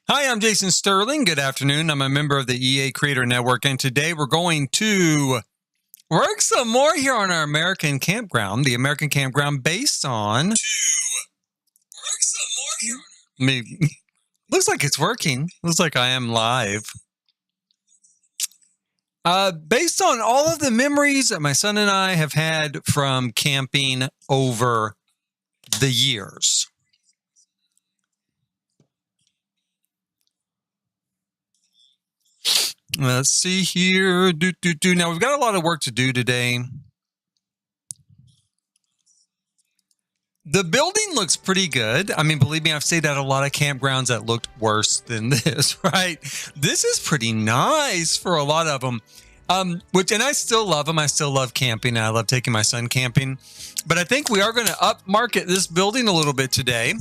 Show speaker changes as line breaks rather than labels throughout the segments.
Hi, I'm Jason Sterling. Good afternoon. I'm a member of the EA Creator Network, and today we're going to work some more here on our American Campground, the American Campground based on... Looks like it's working. Looks like I am live. Based on all of the memories that my son and I have had from camping over the years. Let's see here. Now, we've got a lot of work to do today. The building looks pretty good. I mean, believe me, I've stayed at a lot of campgrounds that looked worse than this, right? This is pretty nice for a lot of them. And I still love them. I still love camping. I love taking my son camping. But I think we are going to upmarket this building a little bit today.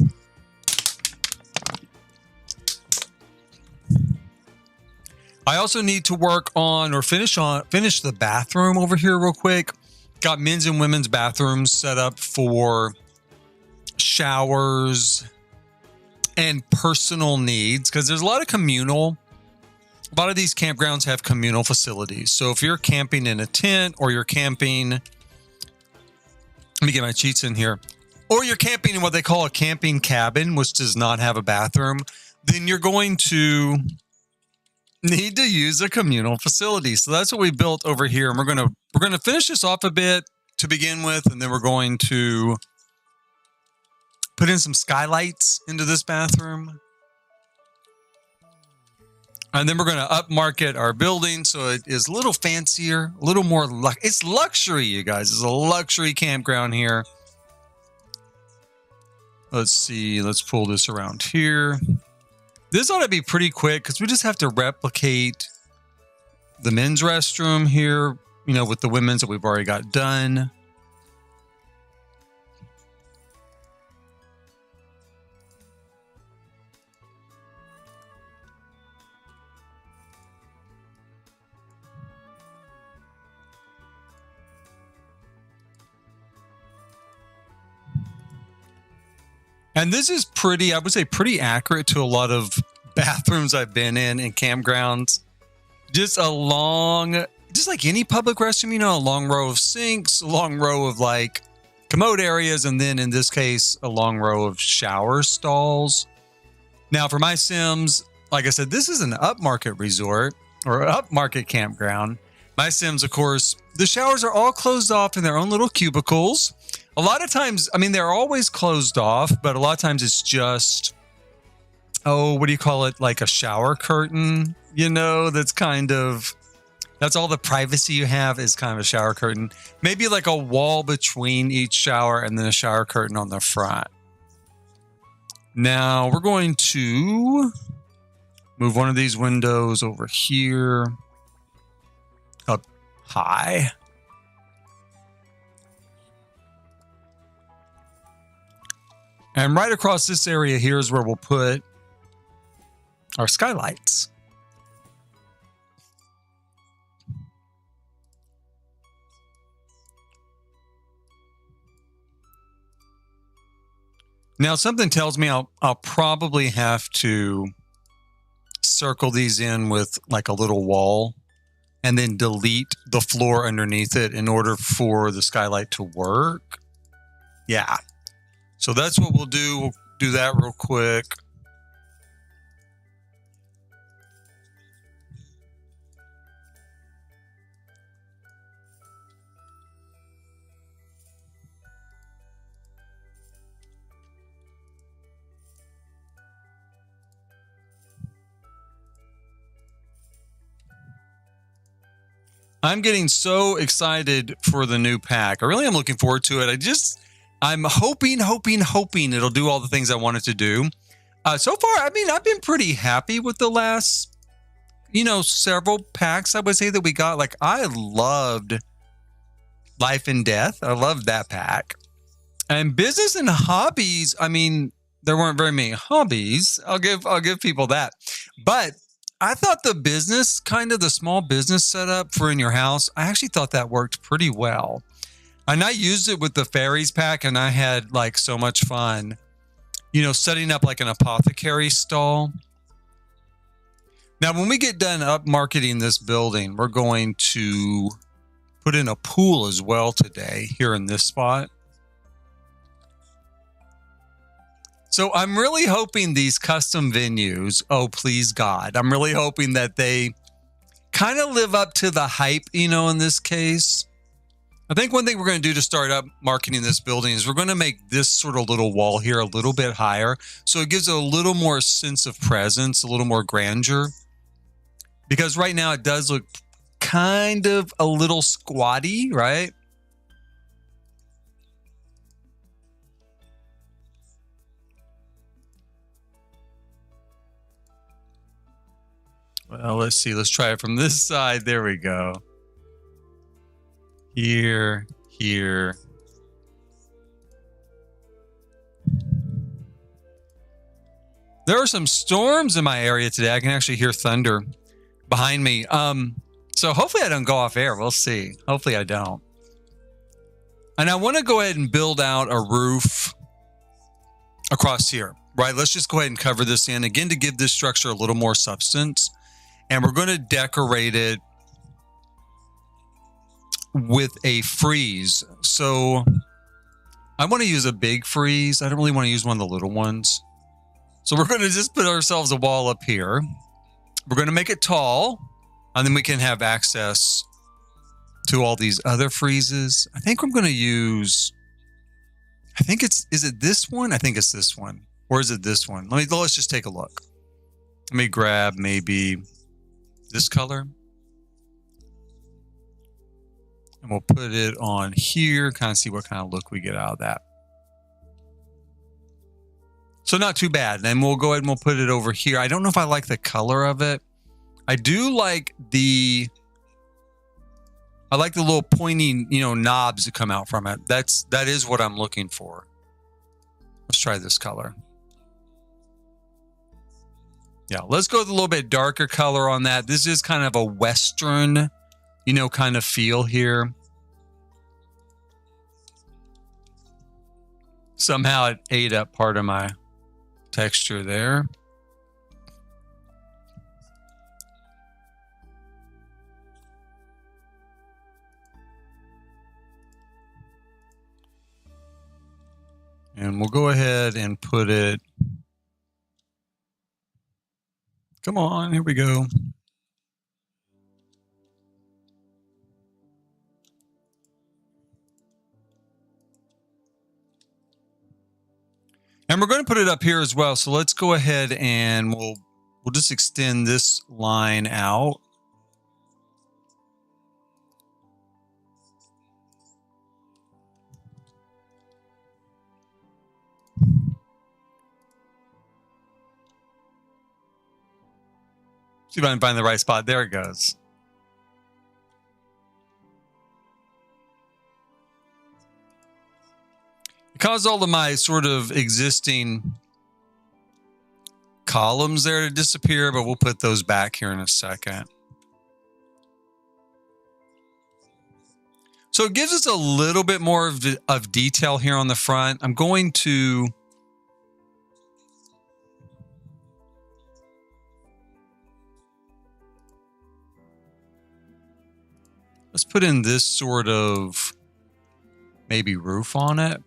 I also need to work on or finish the bathroom over here real quick. Got men's and women's bathrooms set up for showers and personal needs, because there's a lot of a lot of these campgrounds have communal facilities. So if you're camping in a tent, or you're camping, let me get my cheats in here, or you're camping in what they call a camping cabin, which does not have a bathroom, then you're going to need to use a communal facility. So that's what we built over here, and we're going to finish this off a bit to begin with, and then we're going to put in some skylights into this bathroom. And then we're going to upmarket our building so it is a little fancier, a little more it's luxury, you guys. It's a luxury campground here. Let's see. Let's pull this around here. This ought to be pretty quick because we just have to replicate the men's restroom here, with the women's that we've already got done. And this is I would say pretty accurate to a lot of bathrooms I've been in campgrounds. Just like any public restroom, a long row of sinks, a long row of like commode areas, and then in this case, a long row of shower stalls. Now for my Sims, like I said, this is an upmarket resort or upmarket campground. My Sims, of course, the showers are all closed off in their own little cubicles. A lot of times, they're always closed off, but a lot of times it's just, what do you call it? Like a shower curtain, that's all the privacy you have is kind of a shower curtain. Maybe like a wall between each shower and then a shower curtain on the front. Now we're going to move one of these windows over here up high. And right across this area here is where we'll put our skylights. Now, something tells me I'll probably have to circle these in with like a little wall and then delete the floor underneath it in order for the skylight to work. Yeah. So that's what we'll do. We'll do that real quick. I'm getting so excited for the new pack. I really am looking forward to it. I'm hoping it'll do all the things I want it to do. So far, I've been pretty happy with the last, several packs I would say that we got. Like, I loved Life and Death. I loved that pack. And Business and Hobbies, there weren't very many hobbies. I'll give people that. But I thought the small business setup for in your house, I actually thought that worked pretty well. And I used it with the fairies pack, and I had like so much fun, setting up like an apothecary stall Now, when we get done up marketing this building, we're going to put in a pool as well today here in this spot. So I'm really hoping these custom venues, oh, please God, I'm really hoping that they kind of live up to the hype, you know, in this case. I think one thing we're going to do to start up marketing this building is we're going to make this sort of little wall here a little bit higher. So it gives it a little more sense of presence, a little more grandeur. Because right now it does look kind of a little squatty, right? Well, let's see. Let's try it from this side. There we go. Here, here. There are some storms in my area today. I can actually hear thunder behind me. So hopefully I don't go off air. We'll see. Hopefully I don't. And I want to go ahead and build out a roof across here, right? Let's just go ahead and cover this in again to give this structure a little more substance. And we're going to decorate it with a frieze. So I want to use a big frieze. I don't really want to use one of the little ones. So we're going to just put ourselves a wall up here. We're going to make it tall, and then we can have access to all these other friezes. I think I'm going to use, is it this one? I think it's this one. Or is it this one? Let's just take a look. Let me grab maybe this color. And we'll put it on here, kind of see what kind of look we get out of that. So not too bad. Then we'll go ahead and we'll put it over here. I don't know if I like the color of it. I do like the little pointing, knobs that come out from it. That is what I'm looking for. Let's try this color. Yeah, let's go with a little bit darker color on that. This is kind of a Western, kind of feel here. Somehow it ate up part of my texture there. And we'll go ahead and put it. Come on, here we go. And we're going to put it up here as well. So let's go ahead and we'll just extend this line out. See if I can find the right spot. There it goes. It caused all of my sort of existing columns there to disappear, but we'll put those back here in a second. So it gives us a little bit more of detail here on the front. I'm going to let's put in this sort of maybe roof on it.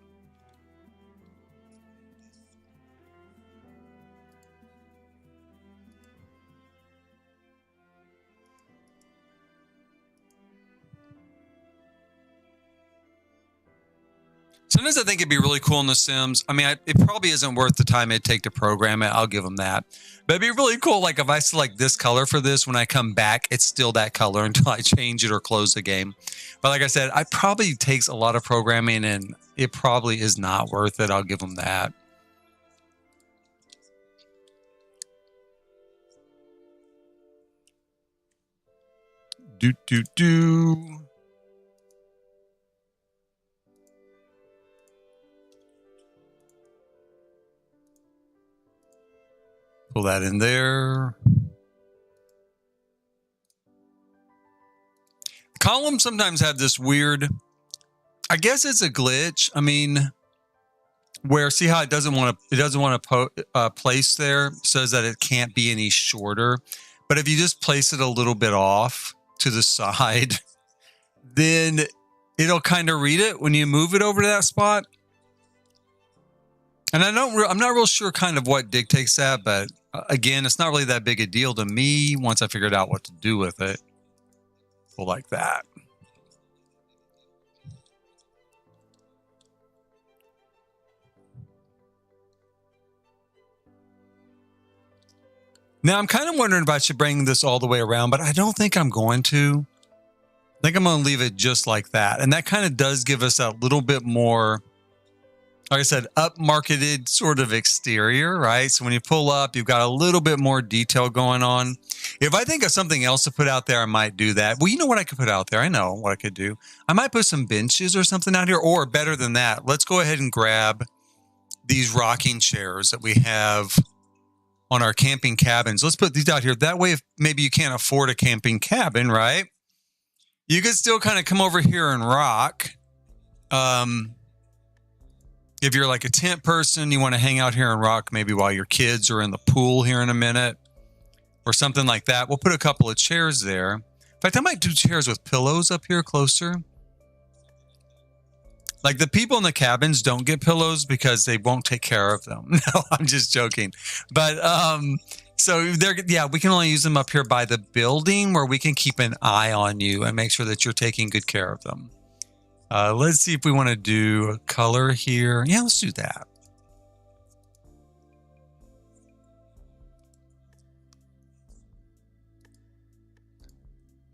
Sometimes I think it'd be really cool in The Sims. I mean, it probably isn't worth the time it'd take to program it. I'll give them that. But it'd be really cool, like if I select this color for this, when I come back, it's still that color until I change it or close the game. But like I said, it probably takes a lot of programming, and it probably is not worth it. I'll give them that. Do. Pull that in there. Columns sometimes have this weird, I guess it's a glitch. I mean, where see how it doesn't want to place there, says that it can't be any shorter. But if you just place it a little bit off to the side, then it'll kind of read it when you move it over to that spot. And I'm not real sure kind of what dictates that, but again, it's not really that big a deal to me once I figured out what to do with it. Well, like that. Now, I'm kind of wondering if I should bring this all the way around, but I don't think I'm going to. I think I'm going to leave it just like that. And that kind of does give us a little bit more, like I said, upmarketed sort of exterior, right? So when you pull up, you've got a little bit more detail going on. If I think of something else to put out there, I might do that. Well, you know what I could put out there? I know what I could do. I might put some benches or something out here, or better than that, let's go ahead and grab these rocking chairs that we have on our camping cabins. Let's put these out here. That way, if maybe you can't afford a camping cabin, right? You could still kind of come over here and rock. If you're like a tent person, you want to hang out here and rock maybe while your kids are in the pool here in a minute or something like that. We'll put a couple of chairs there. In fact, I might do chairs with pillows up here closer. Like the people in the cabins don't get pillows because they won't take care of them. No, I'm just joking. But so we can only use them up here by the building where we can keep an eye on you and make sure that you're taking good care of them. Let's see if we want to do a color here. Yeah, let's do that.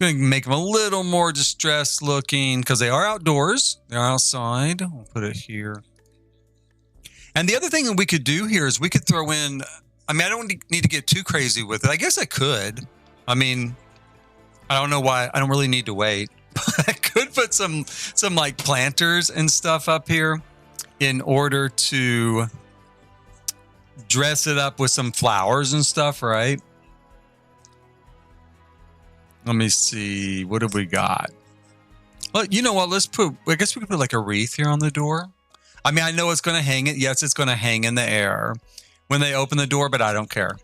Going to make them a little more distressed looking because they are outdoors. They're outside. We'll put it here. And the other thing that we could do here is we could throw in, I mean, I don't need to get too crazy with it. I guess I could. I mean, I don't know why. I don't really need to wait. But I could put some like planters and stuff up here in order to dress it up with some flowers and stuff, right? Let me see. What have we got? Well, you know what? I guess we could put like a wreath here on the door. I mean, I know it's going to hang it. Yes, it's going to hang in the air when they open the door, but I don't care.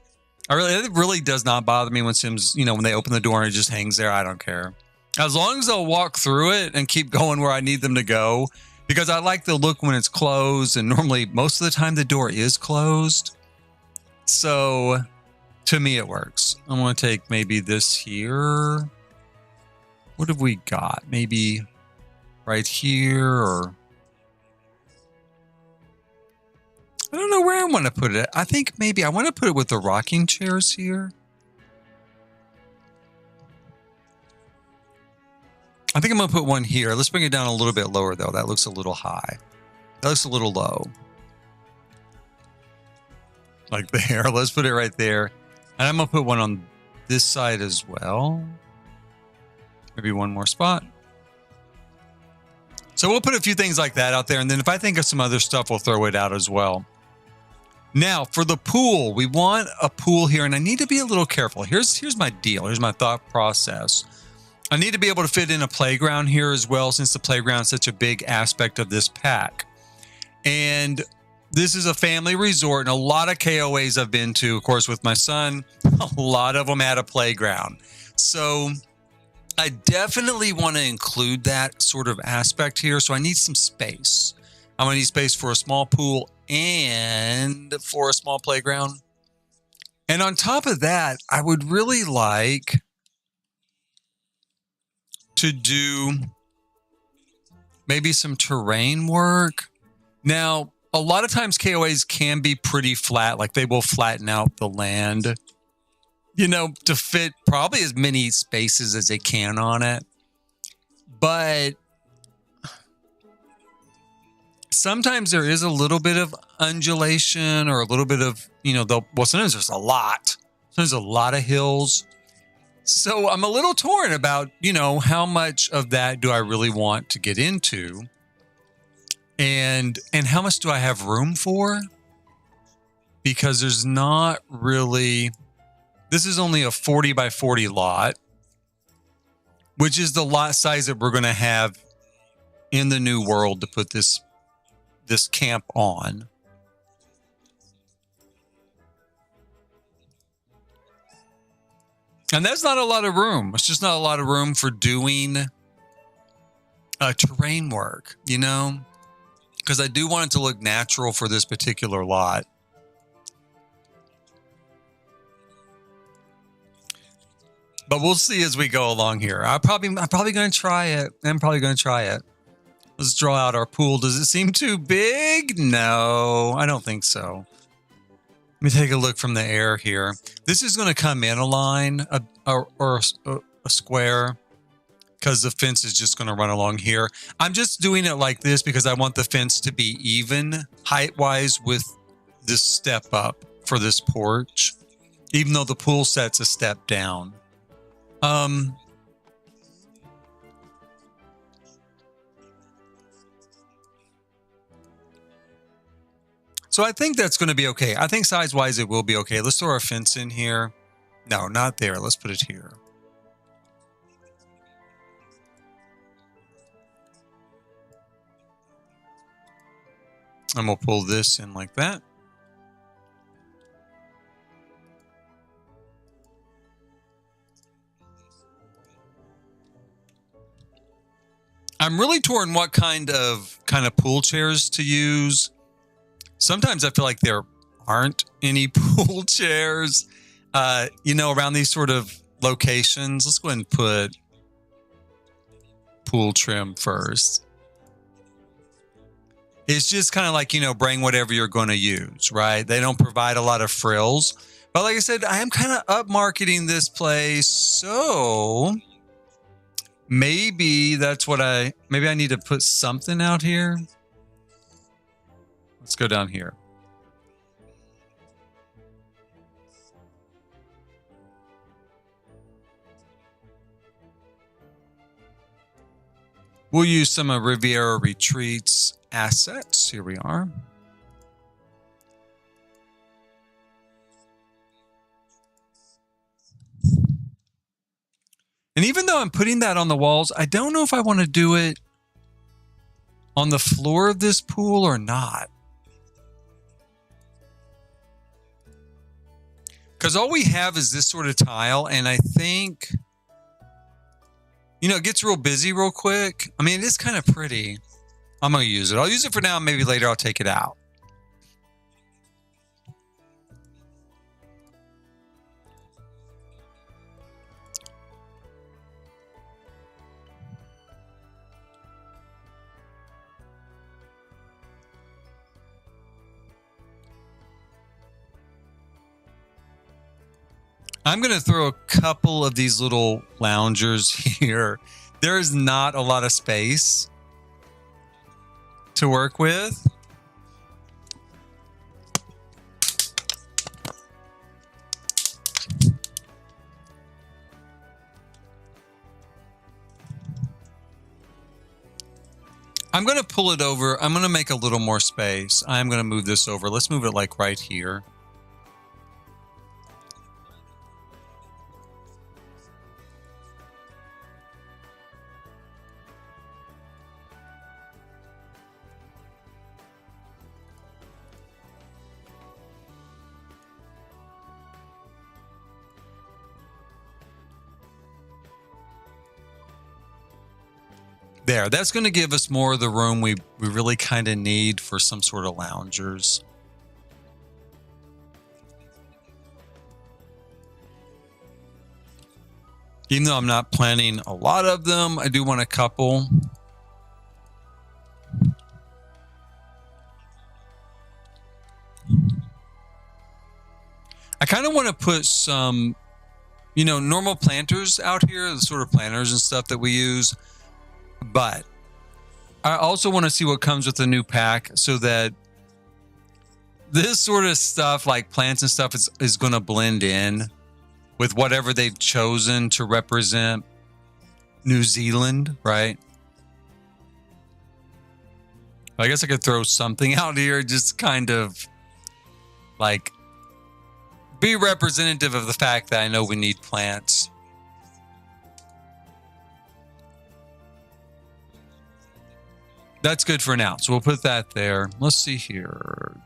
It really does not bother me when Sims, when they open the door and it just hangs there. I don't care. As long as they'll walk through it and keep going where I need them to go, because I like the look when it's closed. And normally, most of the time, the door is closed. So to me, it works. I'm going to take maybe this here. What have we got? Maybe right here, or I don't know where I want to put it. I think maybe I want to put it with the rocking chairs here. I think I'm going to put one here. Let's bring it down a little bit lower, though. That looks a little high. That looks a little low. Like there. Let's put it right there. And I'm going to put one on this side as well. Maybe one more spot. So we'll put a few things like that out there. And then if I think of some other stuff, we'll throw it out as well. Now, for the pool, we want a pool here. And I need to be a little careful. Here's my deal. Here's my thought process. I need to be able to fit in a playground here as well, since the playground is such a big aspect of this pack. And this is a family resort, and a lot of KOAs I've been to, of course, with my son, a lot of them had a playground. So I definitely want to include that sort of aspect here. So I need some space. I'm going to need space for a small pool and for a small playground. And on top of that, I would really like to do maybe some terrain work. Now, a lot of times KOAs can be pretty flat, like they will flatten out the land, to fit probably as many spaces as they can on it. But sometimes there is a little bit of undulation or a little bit of, sometimes there's a lot. Sometimes a lot of hills. So I'm a little torn about, how much of that do I really want to get into? And how much do I have room for? Because there's not really, this is only a 40 by 40 lot, which is the lot size that we're going to have in the new world to put this camp on. And that's not a lot of room. It's just not a lot of room for doing terrain work, you know, because I do want it to look natural for this particular lot. But we'll see as we go along here. I'm probably going to try it. Let's draw out our pool. Does it seem too big? No, I don't think so. Let me take a look from the air here. This is going to come in a line or a square because the fence is just going to run along here. I'm just doing it like this because I want the fence to be even height-wise with this step up for this porch, even though the pool set's a step down. So I think that's going to be okay. I think size-wise it will be okay. Let's throw our fence in here. No, not there. Let's put it here. And we'll pull this in like that. I'm really torn what kind of pool chairs to use. Sometimes I feel like there aren't any pool chairs, you know, around these sort of locations. Let's go ahead and put pool trim first. It's just kind of like, you know, bring whatever you're going to use, right? They don't provide a lot of frills. But like I said, I am kind of up marketing this place. So maybe that's what maybe I need to put something out here. Let's go down here. We'll use some of Riviera Retreats assets. Here we are. And even though I'm putting that on the walls, I don't know if I want to do it on the floor of this pool or not. Because all we have is this sort of tile, and I think, you know, it gets real busy real quick. I mean, it is kind of pretty. I'm going to use it. I'll use it for now. Maybe later I'll take it out. I'm going to throw a couple of these little loungers here. There is not a lot of space to work with. I'm going to pull it over. I'm going to make a little more space. I'm going to move this over. Let's move it like right here. There, that's going to give us more of the room we really kind of need for some sort of loungers. Even though I'm not planning a lot of them, I do want a couple. I kind of want to put some, you know, normal planters out here, the sort of planters and stuff that we use. But I also want to see what comes with the new pack so that this sort of stuff like plants and stuff is going to blend in with whatever they've chosen to represent New Zealand, right? I guess I could throw something out here, just kind of like be representative of the fact that I know we need plants. That's good for now. So we'll put that there. Let's see here.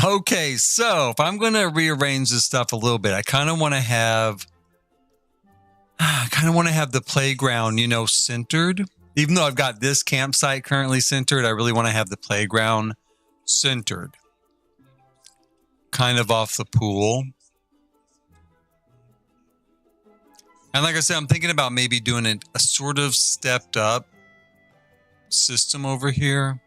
Okay, so if I'm going to rearrange this stuff a little bit, I kind of want to have the playground, centered. Even though I've got this campsite currently centered, I really want to have the playground centered, kind of off the pool. And like I said, I'm thinking about maybe doing a sort of stepped up system over here.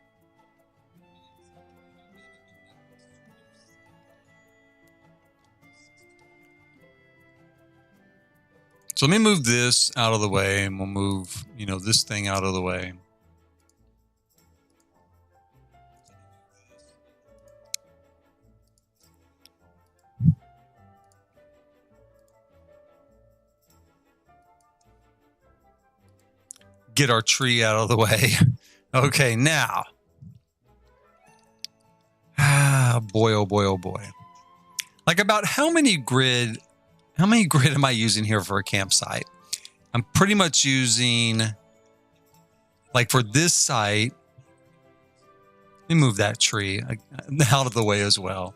So let me move this out of the way, and we'll move, this thing out of the way. Get our tree out of the way. Okay, now. Boy, oh boy, oh boy. Like, about how many grid am I using here for a campsite? I'm pretty much using, like, for this site, let me move that tree out of the way as well.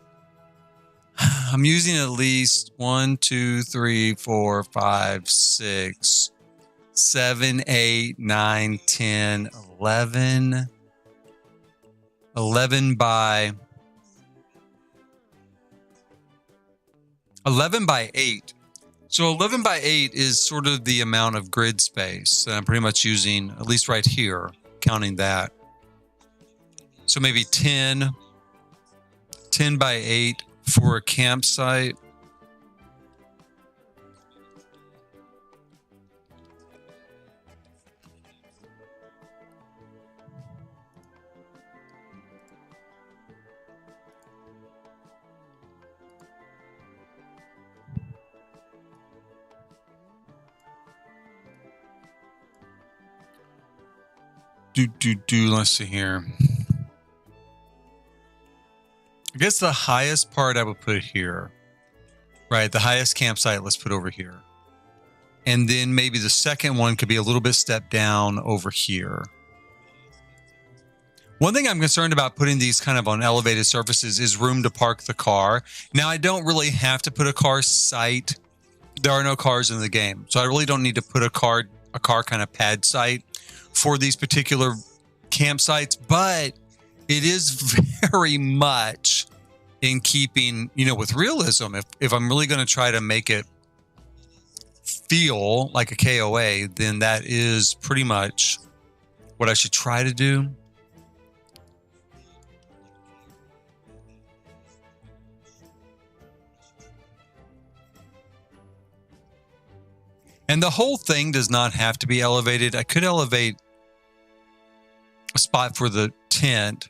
I'm using at least 1, 2, 3, 4, 5, 6, 7, 8, 9, 10, 11. 11 by 8. So 11 by 8 is sort of the amount of grid space that I'm pretty much using, at least right here, counting that. So maybe 10 by 8 for a campsite. Let's see here. I guess the highest part I would put here, right? The highest campsite, let's put over here. And then maybe the second one could be a little bit stepped down over here. One thing I'm concerned about putting these kind of on elevated surfaces is room to park the car. Now, I don't really have to put a car site. There are no cars in the game. So I really don't need to put a car kind of pad site for these particular campsites, but it is very much in keeping, with realism. If I'm really going to try to make it feel like a KOA, then that is pretty much what I should try to do. And the whole thing does not have to be elevated. I could elevate a spot for the tent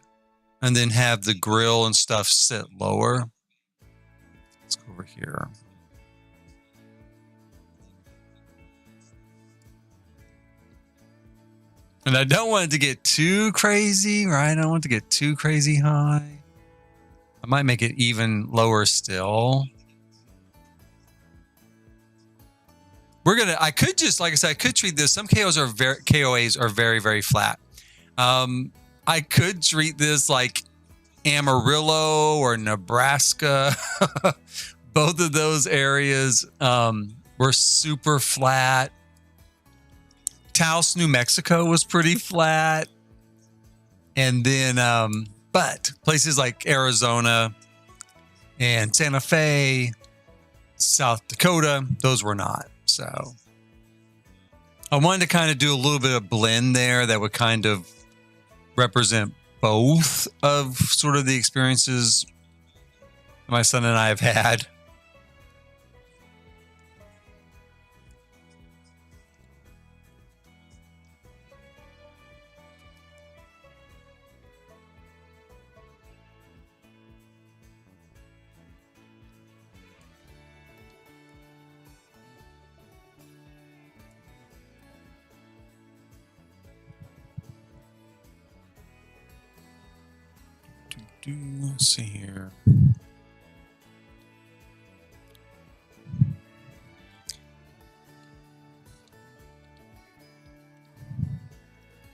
and then have the grill and stuff sit lower. Let's go over here. And I don't want it to get too crazy, right? I don't want it to get too crazy high. I might make it even lower still. I could just, like I said, I could treat this. Some KOAs are very, very flat. I could treat this like Amarillo or Nebraska. Both of those areas were super flat. Taos, New Mexico was pretty flat. And then, but places like Arizona and Santa Fe, South Dakota, those were not. So I wanted to kind of do a little bit of blend there that would kind of represent both of sort of the experiences my son and I have had. Let's see here.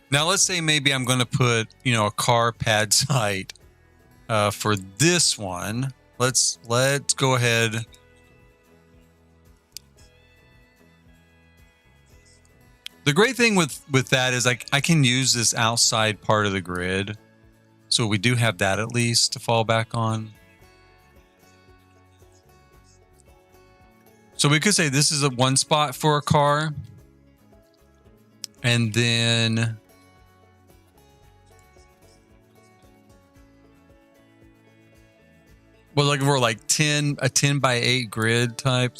Now, let's say maybe I'm going to put, a car pad site for this one. Let's go ahead. The great thing with that is like I can use this outside part of the grid. So we do have that at least to fall back on. So we could say this is a one spot for a car. And then well, like we're like a 10 by 8 grid type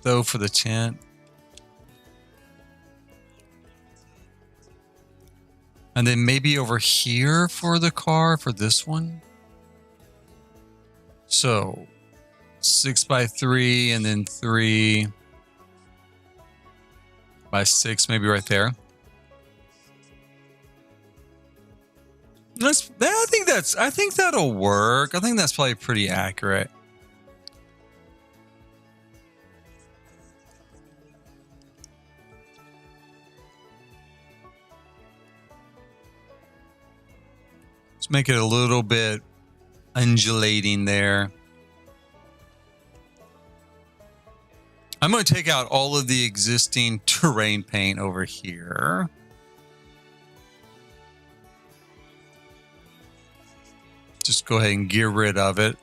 though for the tent. And then maybe over here for the car for this one. So 6 by 3 and then 3 by 6, maybe right there. I think that'll work. I think that's probably pretty accurate. Let's make it a little bit undulating there. I'm going to take out all of the existing terrain paint over here. Just go ahead and get rid of it.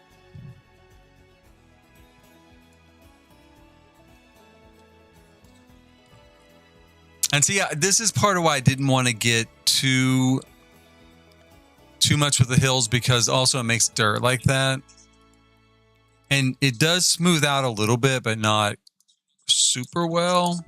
And so, yeah, this is part of why I didn't want to get too much with the hills, because also it makes dirt like that. And it does smooth out a little bit, but not super well.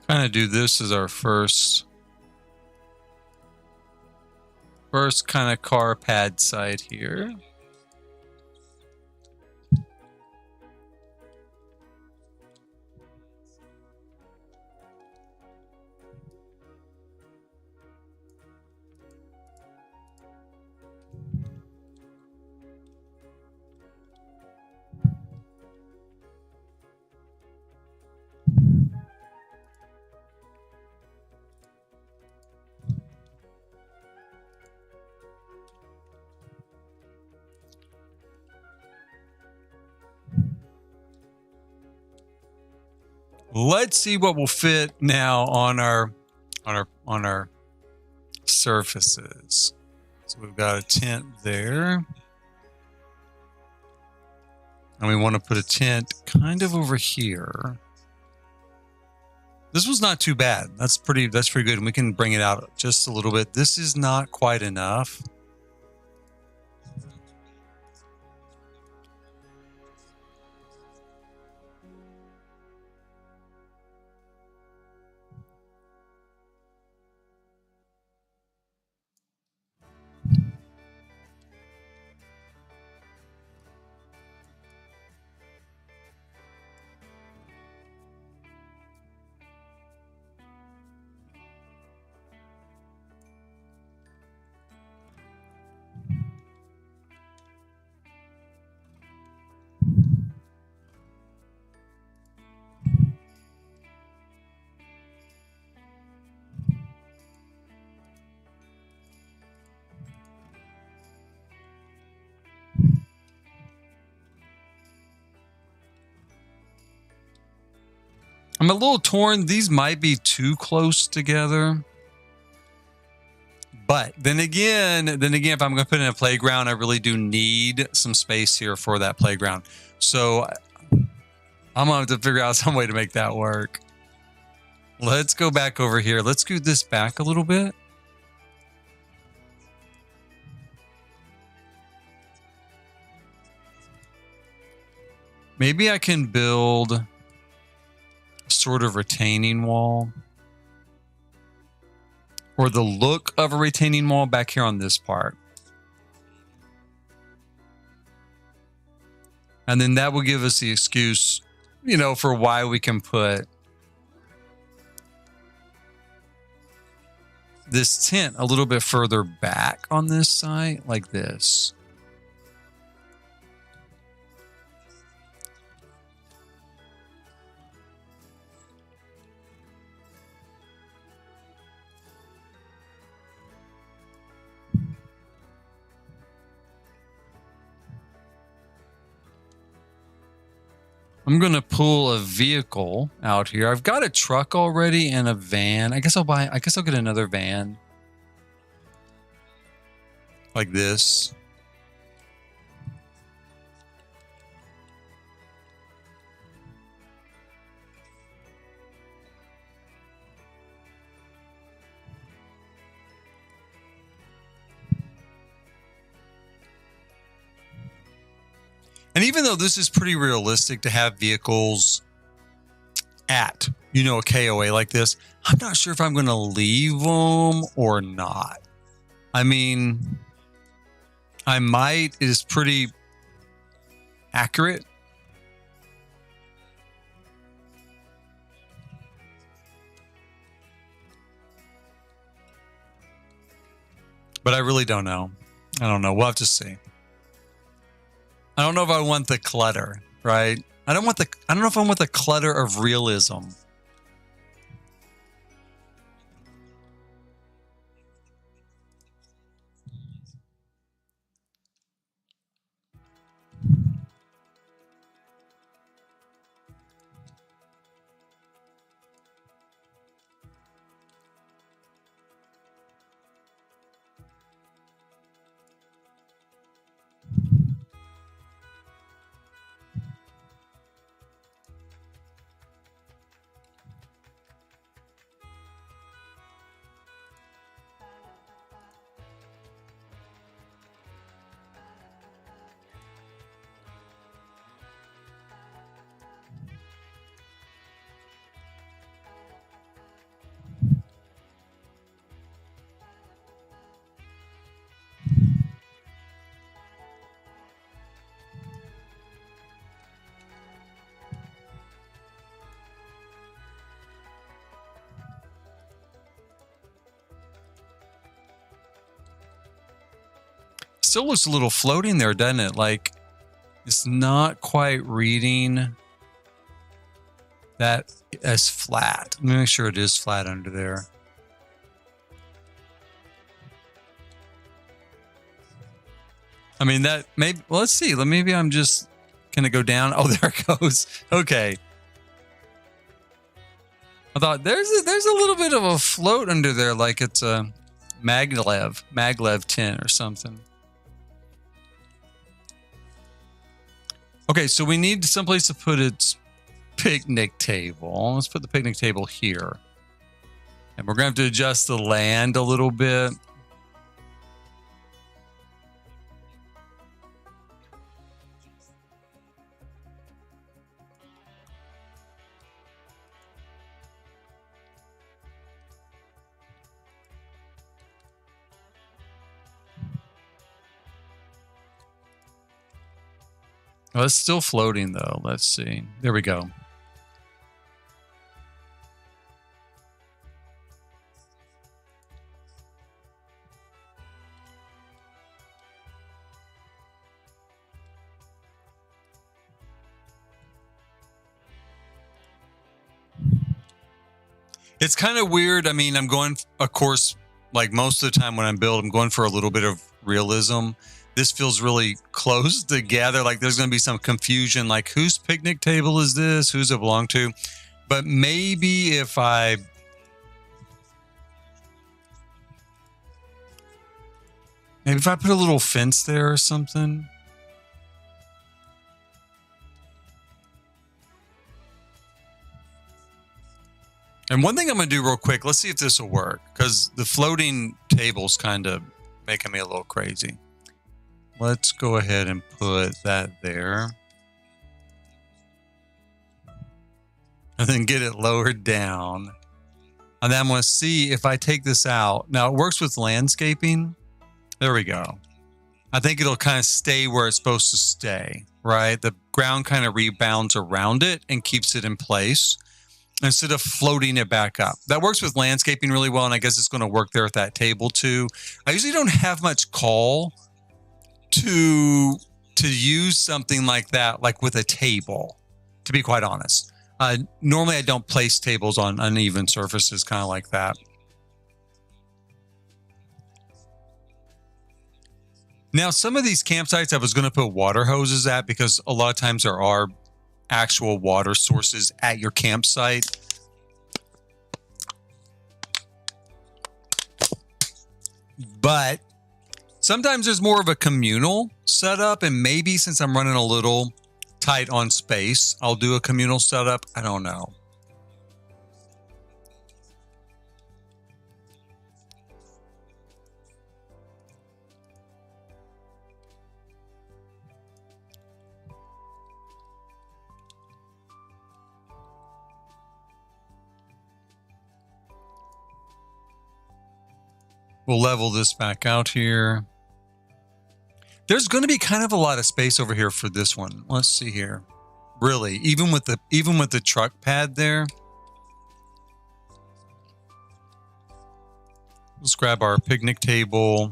Kind of do this as our first kind of car pad site here. Let's see what will fit now on our surfaces. So we've got a tent there. And we want to put a tent kind of over here. This was not too bad. That's pretty good. And we can bring it out just a little bit. This is not quite enough. I'm a little torn. These might be too close together. But then again, if I'm going to put in a playground, I really do need some space here for that playground. So I'm going to have to figure out some way to make that work. Let's go back over here. Let's scoot this back a little bit. Maybe I can build a sort of retaining wall. Or the look of a retaining wall back here on this part. And then that will give us the excuse, you know, for why we can put this tent a little bit further back on this side, like this. I'm going to pull a vehicle out here. I've got a truck already and a van. I guess I'll get another van. Like this. And even though this is pretty realistic to have vehicles at, you know, a KOA like this, I'm not sure if I'm going to leave them or not. I mean, I might. It is pretty accurate. But I really don't know. I don't know. We'll have to see. I don't know if I want the clutter, right? I don't know if I want the clutter of realism. Still looks a little floating there, doesn't it? Like it's not quite reading that as flat. Let me make sure it is flat under there. I mean, that maybe, well, let's see. Maybe I'm just going to go down. Oh, there it goes. Okay. I thought there's a little bit of a float under there, like it's a maglev tin or something. Okay, so we need someplace to put its picnic table. Let's put the picnic table here. And we're going to have to adjust the land a little bit. Oh, it's still floating, though. Let's see. There we go. It's kind of weird. I mean, I'm going, of course, like most of the time when I'm building, I'm going for a little bit of realism. This feels really close together. Like there's going to be some confusion, like whose picnic table is this? Who's it belong to? But maybe if I put a little fence there or something. And one thing I'm going to do real quick, let's see if this will work, because the floating table's kind of making me a little crazy. Let's go ahead and put that there. And then get it lowered down. And then I'm going to see if I take this out. Now, it works with landscaping. There we go. I think it'll kind of stay where it's supposed to stay, right? The ground kind of rebounds around it and keeps it in place instead of floating it back up. That works with landscaping really well, and I guess it's going to work there at that table too. I usually don't have much call to use something like that, like with a table, to be quite honest. Normally, I don't place tables on uneven surfaces kind of like that. Now, some of these campsites I was going to put water hoses at because a lot of times there are actual water sources at your campsite. But sometimes there's more of a communal setup, and maybe since I'm running a little tight on space, I'll do a communal setup. I don't know. We'll level this back out here. There's going to be kind of a lot of space over here for this one. Let's see here. Really, even with the truck pad there. Let's grab our picnic table.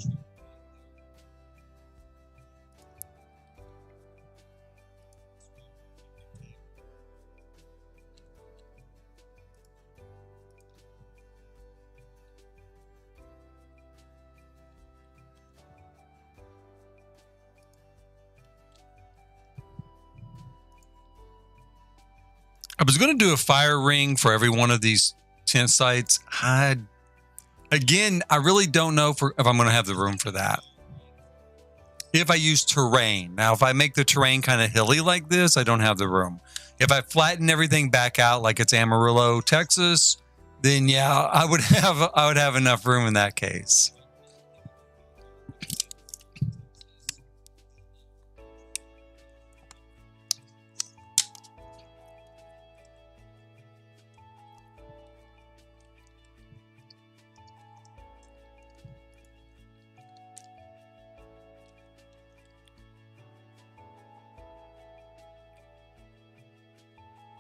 I was going to do a fire ring for every one of these tent sites. Again, I really don't know if I'm going to have the room for that. If I use terrain. Now, if I make the terrain kind of hilly like this, I don't have the room. If I flatten everything back out like it's Amarillo, Texas, then yeah, I would have enough room in that case.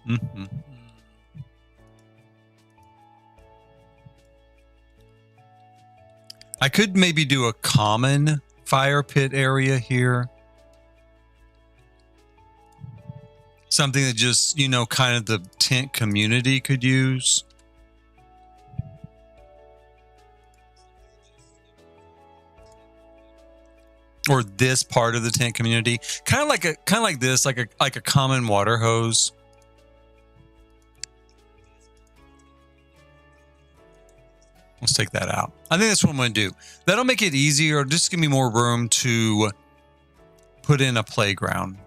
Mm-hmm. I could maybe do a common fire pit area here. Something that just, kind of the tent community could use. Or this part of the tent community. Kind of like this, like a common water hose. Let's take that out. I think that's what I'm going to do. That'll make it easier. Just give me more room to put in a playground.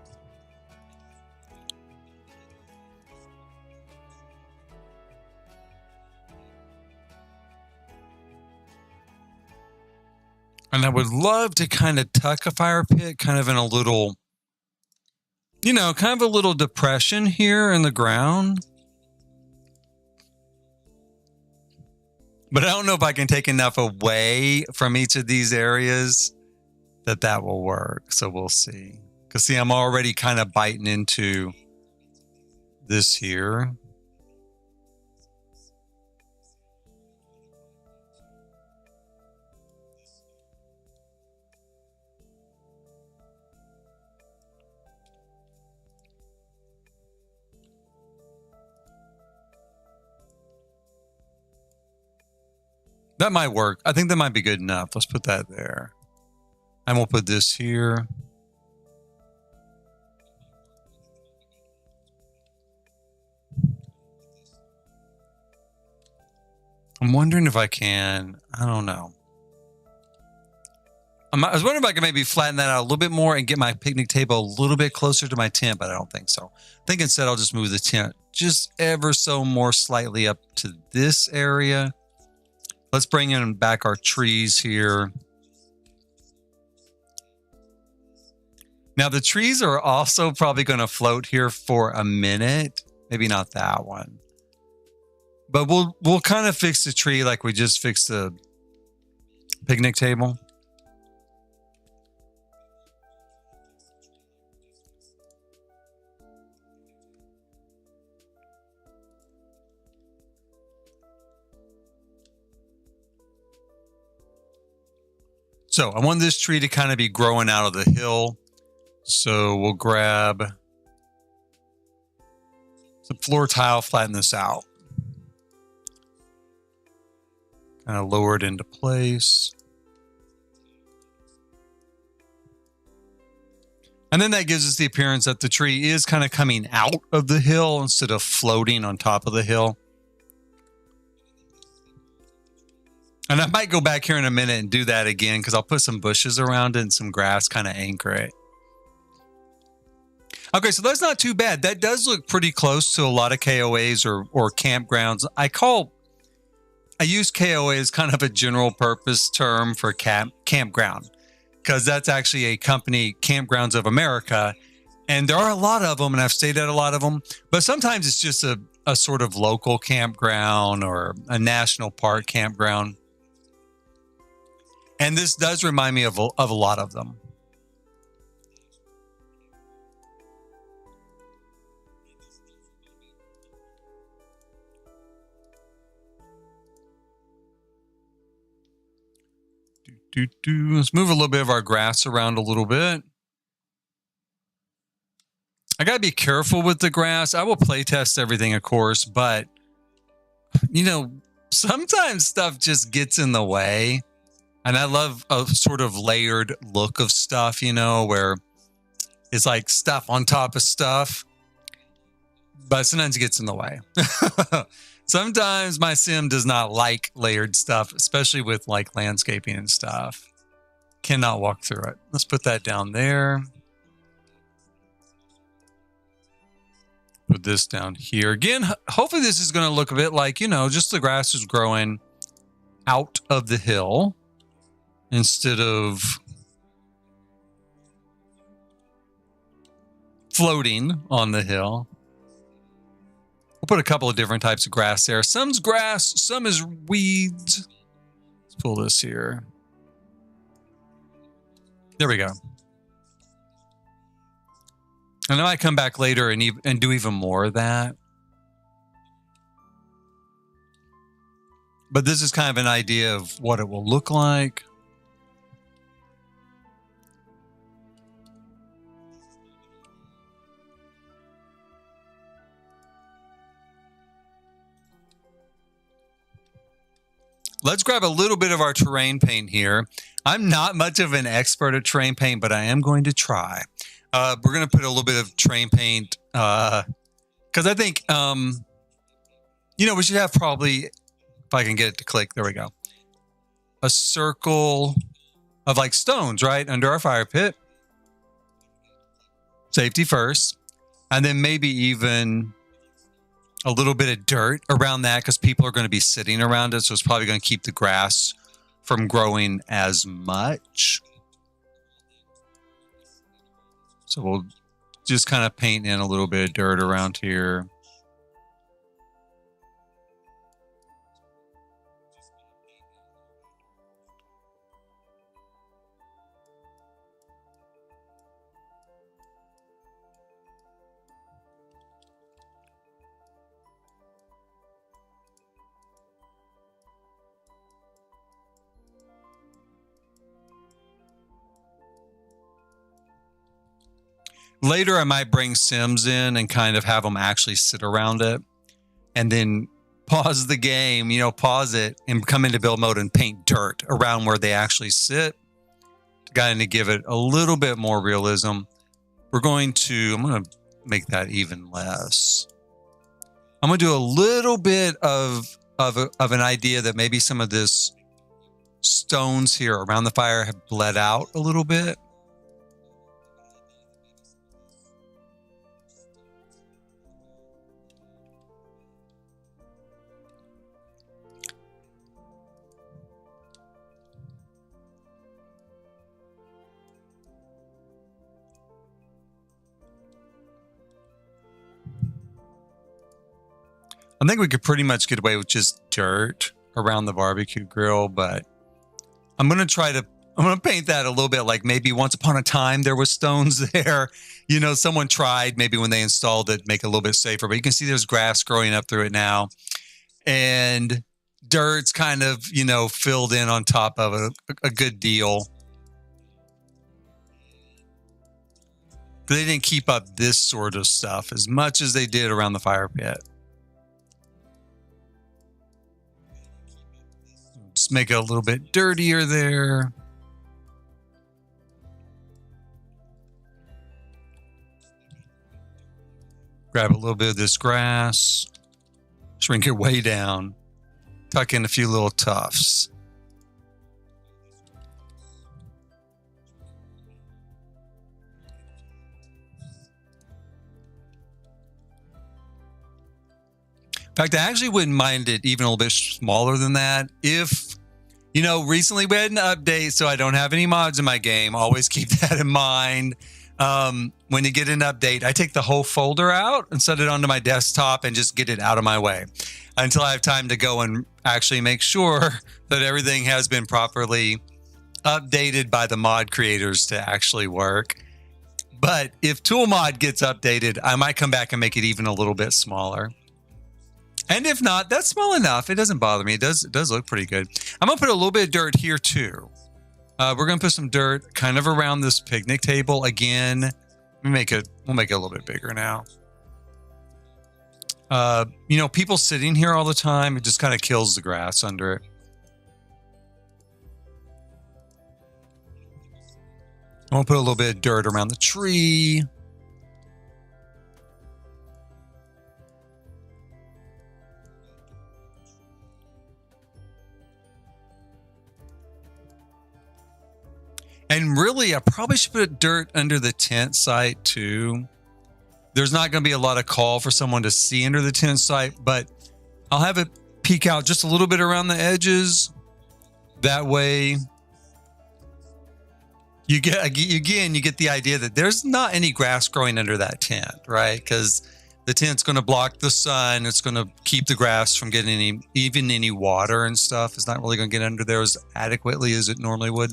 And I would love to kind of tuck a fire pit kind of in a little, kind of a little depression here in the ground. But I don't know if I can take enough away from each of these areas that will work. So we'll see. Because see, I'm already kind of biting into this here. That might work. I think that might be good enough. Let's put that there. And we'll put this here. I'm wondering if I can, I don't know. I was wondering if I could maybe flatten that out a little bit more and get my picnic table a little bit closer to my tent, but I don't think so. I think instead I'll just move the tent just ever so more slightly up to this area. Let's bring in back our trees here. Now the trees are also probably going to float here for a minute. Maybe not that one. But we'll kind of fix the tree like we just fixed the picnic table. So I want this tree to kind of be growing out of the hill. So we'll grab some floor tile, flatten this out. Kind of lower it into place. And then that gives us the appearance that the tree is kind of coming out of the hill instead of floating on top of the hill. And I might go back here in a minute and do that again because I'll put some bushes around it and some grass, kind of anchor it. Okay, so that's not too bad. That does look pretty close to a lot of KOAs or campgrounds. I use KOA as kind of a general purpose term for campground because that's actually a company, Campgrounds of America. And there are a lot of them, and I've stayed at a lot of them. But sometimes it's just a sort of local campground or a national park campground. And this does remind me of a lot of them. Let's move a little bit of our grass around a little bit. I got to be careful with the grass. I will play test everything, of course, but you know, sometimes stuff just gets in the way. And I love a sort of layered look of stuff, you know, where it's like stuff on top of stuff, but sometimes it gets in the way. Sometimes my sim does not like layered stuff, especially with like landscaping and stuff. Cannot walk through it. Let's put that down there. Put this down here. Again, hopefully this is going to look a bit like, you know, just the grass is growing out of the hill instead of floating on the hill. We'll put a couple of different types of grass there. Some's grass, some is weeds. Let's pull this here. There we go. And I might come back later and do even more of that. But this is kind of an idea of what it will look like. Let's grab a little bit of our terrain paint here. I'm not much of an expert at terrain paint, but I am going to try. We're going to put a little bit of terrain paint because I think, you know, we should have probably, if I can get it to click, there we go, a circle of like stones, right, under our fire pit. Safety first. And then maybe even a little bit of dirt around that because people are going to be sitting around it. So it's probably going to keep the grass from growing as much. So we'll just kind of paint in a little bit of dirt around here. Later, I might bring Sims in and kind of have them actually sit around it and then pause the game, you know, pause it and come into build mode and paint dirt around where they actually sit to kind of give it a little bit more realism. I'm going to make that even less. I'm going to do a little bit of of an idea that maybe some of this stones here around the fire have bled out a little bit. I think we could pretty much get away with just dirt around the barbecue grill, but I'm going to paint that a little bit like maybe once upon a time there was stones there. You know, someone tried maybe when they installed it, make it a little bit safer, but you can see there's grass growing up through it now. And dirt's kind of, you know, filled in on top of it a good deal. They didn't keep up this sort of stuff as much as they did around the fire pit. Just make it a little bit dirtier there. Grab a little bit of this grass, shrink it way down, tuck in a few little tufts. In fact, I actually wouldn't mind it even a little bit smaller than that. If, you know, recently we had an update, so I don't have any mods in my game. Always keep that in mind. When you get an update, I take the whole folder out and set it onto my desktop and just get it out of my way until I have time to go and actually make sure that everything has been properly updated by the mod creators to actually work. But if Tool Mod gets updated, I might come back and make it even a little bit smaller. And if not, that's small enough. It doesn't bother me. It does look pretty good. I'm going to put a little bit of dirt here too. We're going to put some dirt kind of around this picnic table again. We'll make it a little bit bigger now. You know, people sitting here all the time, it just kind of kills the grass under it. I'm going to put a little bit of dirt around the tree. And really, I probably should put dirt under the tent site too. There's not going to be a lot of call for someone to see under the tent site, but I'll have it peek out just a little bit around the edges. That way, you get the idea that there's not any grass growing under that tent, right? Because the tent's going to block the sun. It's going to keep the grass from getting any water and stuff. It's not really going to get under there as adequately as it normally would.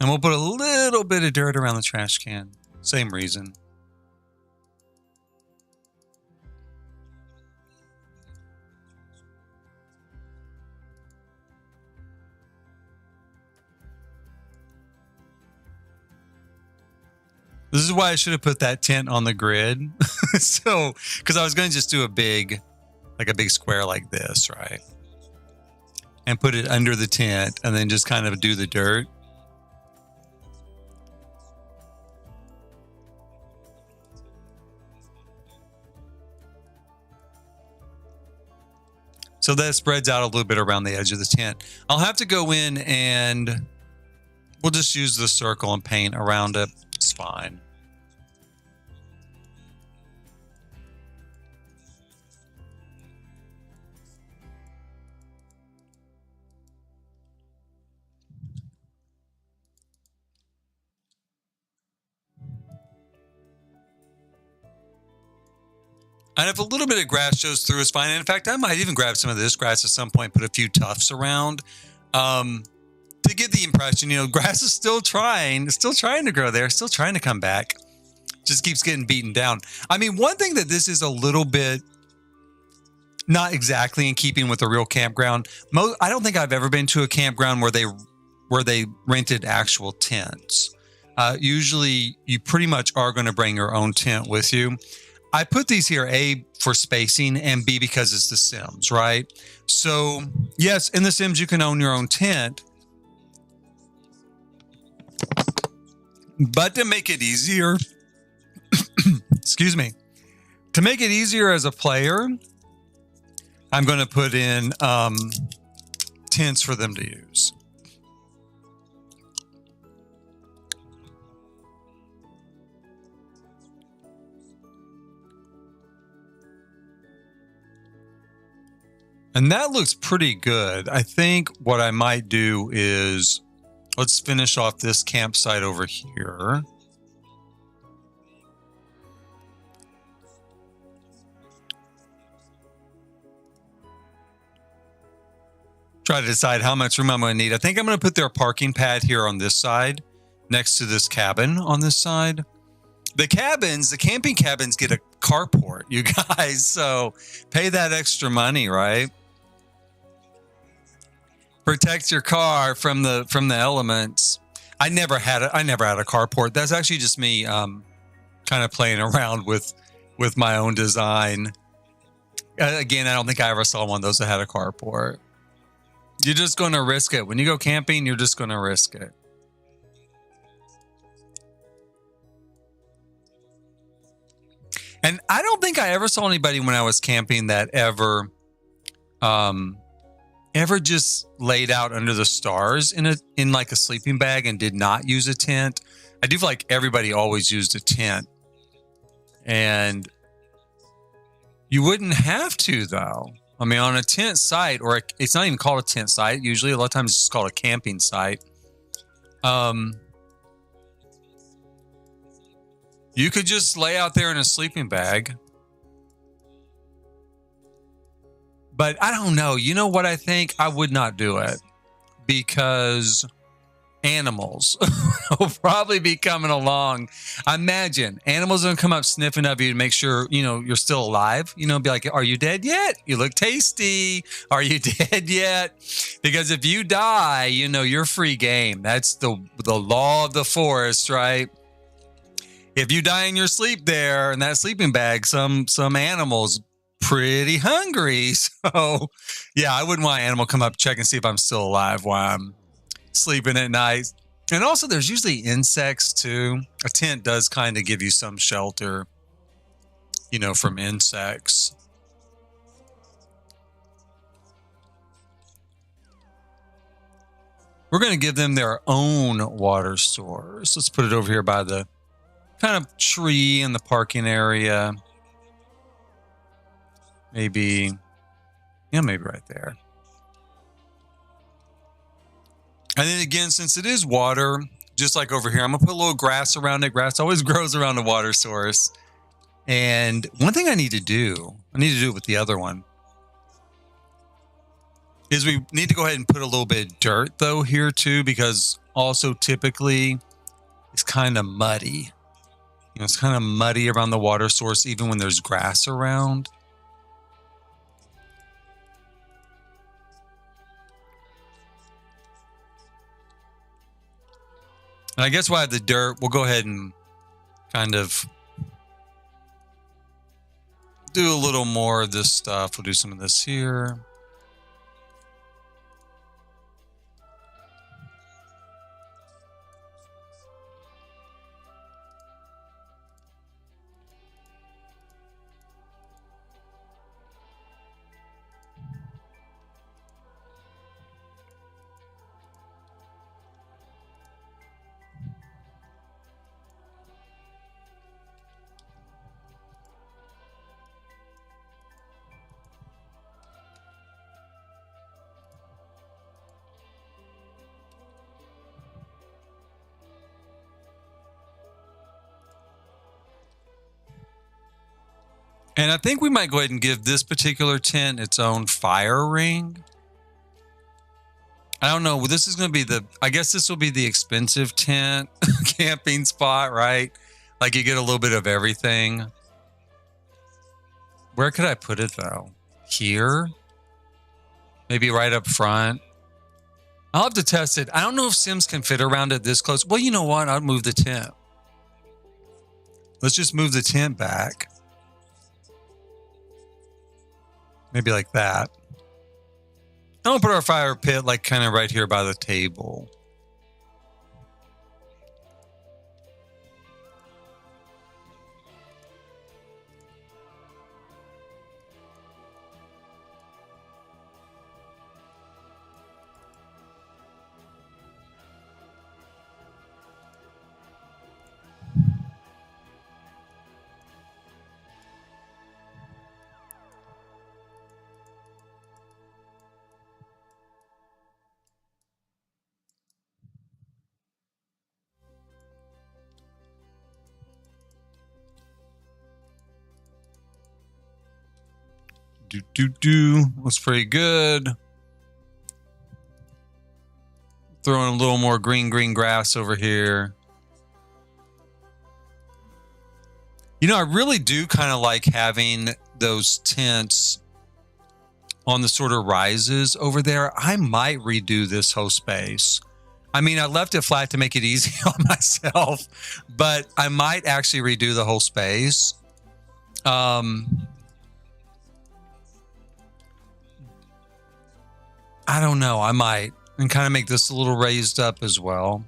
And we'll put a little bit of dirt around the trash can. Same reason. This is why I should have put that tent on the grid. So, because I was going to just do a big square like this, right? And put it under the tent and then just kind of do the dirt. So that spreads out a little bit around the edge of the tent. I'll have to go in and we'll just use the circle and paint around it. It's fine. And if a little bit of grass shows through, it's fine. And in fact, I might even grab some of this grass at some point, put a few tufts around to get the impression, you know, grass is still trying to grow there, still trying to come back. Just keeps getting beaten down. I mean, one thing that this is a little bit not exactly in keeping with a real campground. I don't think I've ever been to a campground where they rented actual tents. Usually, you pretty much are going to bring your own tent with you. I put these here, A, for spacing, and B, because it's The Sims, right? So, yes, in The Sims, you can own your own tent. But to make it easier, excuse me. To make it easier as a player, I'm going to put in tents for them to use. And that looks pretty good. I think what I might do is, let's finish off this campsite over here. Try to decide how much room I'm going to need. I think I'm going to put their parking pad here on this side, next to this cabin on this side. The camping cabins get a carport, you guys. So pay that extra money, right? Protect your car from the elements. I never had a carport. That's actually just me kind of playing around with my own design. Again, I don't think I ever saw one of those that had a carport. You're just going to risk it. When you go camping, you're just going to risk it. And I don't think I ever saw anybody when I was camping that ever just laid out under the stars in like a sleeping bag and did not use a tent. I do feel like everybody always used a tent. And you wouldn't have to, though. I mean, on a tent site, or it's not even called a tent site. Usually, a lot of times it's called a camping site. You could just lay out there in a sleeping bag. But I don't know. You know what I think? I would not do it because animals will probably be coming along. Imagine animals are going to come up sniffing of you to make sure, you're still alive. Be like, are you dead yet? You look tasty. Are you dead yet? Because if you die, you're free game. That's the law of the forest, right? If you die in your sleep there in that sleeping bag, some animals pretty hungry. So yeah, I wouldn't want an animal come up, check and see if I'm still alive while I'm sleeping at night. And also there's usually insects too. A tent does kind of give you some shelter, from insects. We're going to give them their own water source. Let's put it over here by the kind of tree in the parking area. Maybe right there. And then again, since it is water, just like over here, I'm going to put a little grass around it. Grass always grows around a water source. And one thing I need to do it with the other one, is we need to go ahead and put a little bit of dirt, though, here, too, because also typically it's kind of muddy. It's kind of muddy around the water source, even when there's grass around. And I guess while I have the dirt, we'll go ahead and kind of do a little more of this stuff. We'll do some of this here. And I think we might go ahead and give this particular tent its own fire ring. I don't know. This is going to be I guess this will be the expensive tent camping spot, right? Like you get a little bit of everything. Where could I put it though? Here? Maybe right up front. I'll have to test it. I don't know if Sims can fit around it this close. Well, you know what? I'll move the tent. Let's just move the tent back. Maybe like that. I'm going to put our fire pit like kind of right here by the table. Looks pretty good. Throwing a little more green grass over here. You know, I really do kind of like having those tents on the sort of rises over there. I might redo this whole space. I mean, I left it flat to make it easy on myself, but I might actually redo the whole space. I don't know. I might, and kind of make this a little raised up as well,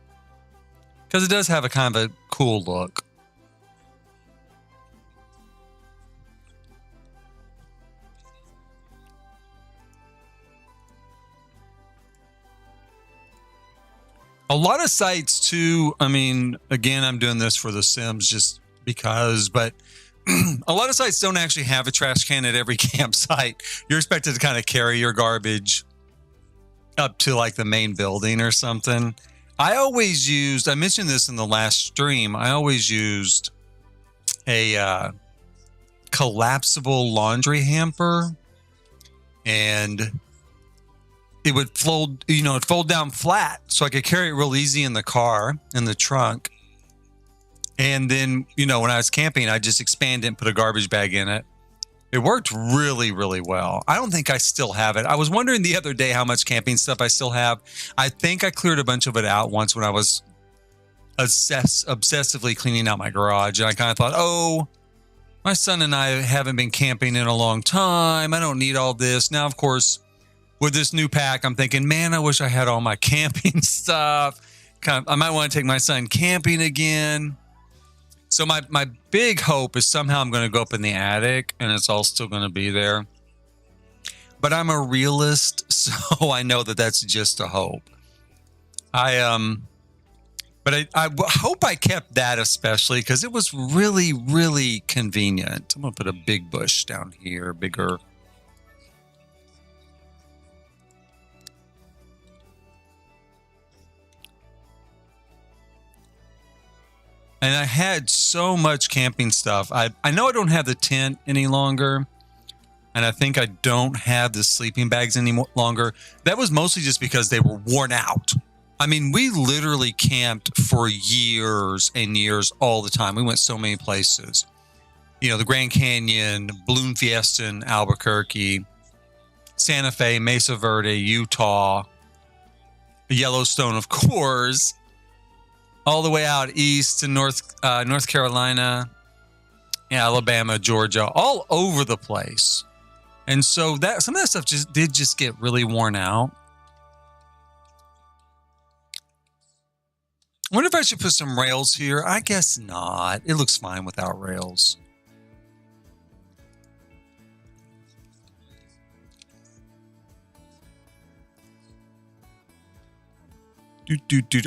because it does have a kind of a cool look. A lot of sites too, I mean, again, I'm doing this for The Sims just because, but a lot of sites don't actually have a trash can at every campsite. You're expected to kind of carry your garbage up to like the main building or something. I always used, I mentioned this in the last stream, I always used a collapsible laundry hamper, and it would fold, you know, it'd fold down flat so I could carry it real easy in the car, in the trunk. And then, you know, when I was camping, I just expand it and put a garbage bag in it. It worked really, really well. I don't think I still have it. I was wondering the other day how much camping stuff I still have. I think I cleared a bunch of it out once when I was obsessively cleaning out my garage. And I kind of thought, oh, my son and I haven't been camping in a long time. I don't need all this. Now, of course, with this new pack, I'm thinking, man, I wish I had all my camping stuff. I might want to take my son camping again. So my big hope is somehow I'm going to go up in the attic and it's all still going to be there. But I'm a realist, so I know that that's just a hope. But I hope I kept that especially because it was really, really convenient. I'm going to put a big bush down here, bigger. And I had so much camping stuff. I know I don't have the tent any longer. And I think I don't have the sleeping bags any longer. That was mostly just because they were worn out. I mean, we literally camped for years and years all the time. We went so many places. You know, the Grand Canyon, Balloon Fiesta in Albuquerque, Santa Fe, Mesa Verde, Utah, Yellowstone, of course, all the way out east to North Carolina, Alabama, Georgia, all over the place. And so that some of that stuff did get really worn out. I wonder if I should put some rails here. I guess not. It looks fine without rails.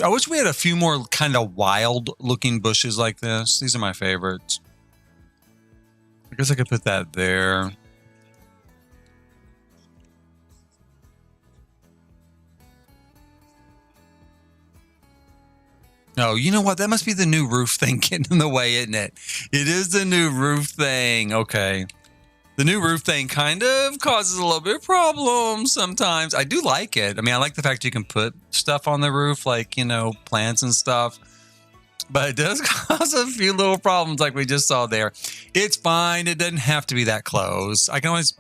I wish we had a few more kind of wild looking bushes like this. These are my favorites. I guess I could put that there. No, you know what? That must be the new roof thing getting in the way, isn't it? It is the new roof thing. Okay. The new roof thing kind of causes a little bit of problems sometimes. I do like it. I mean, I like the fact you can put stuff on the roof, like, you know, plants and stuff. But it does cause a few little problems like we just saw there. It's fine. It doesn't have to be that close. I can always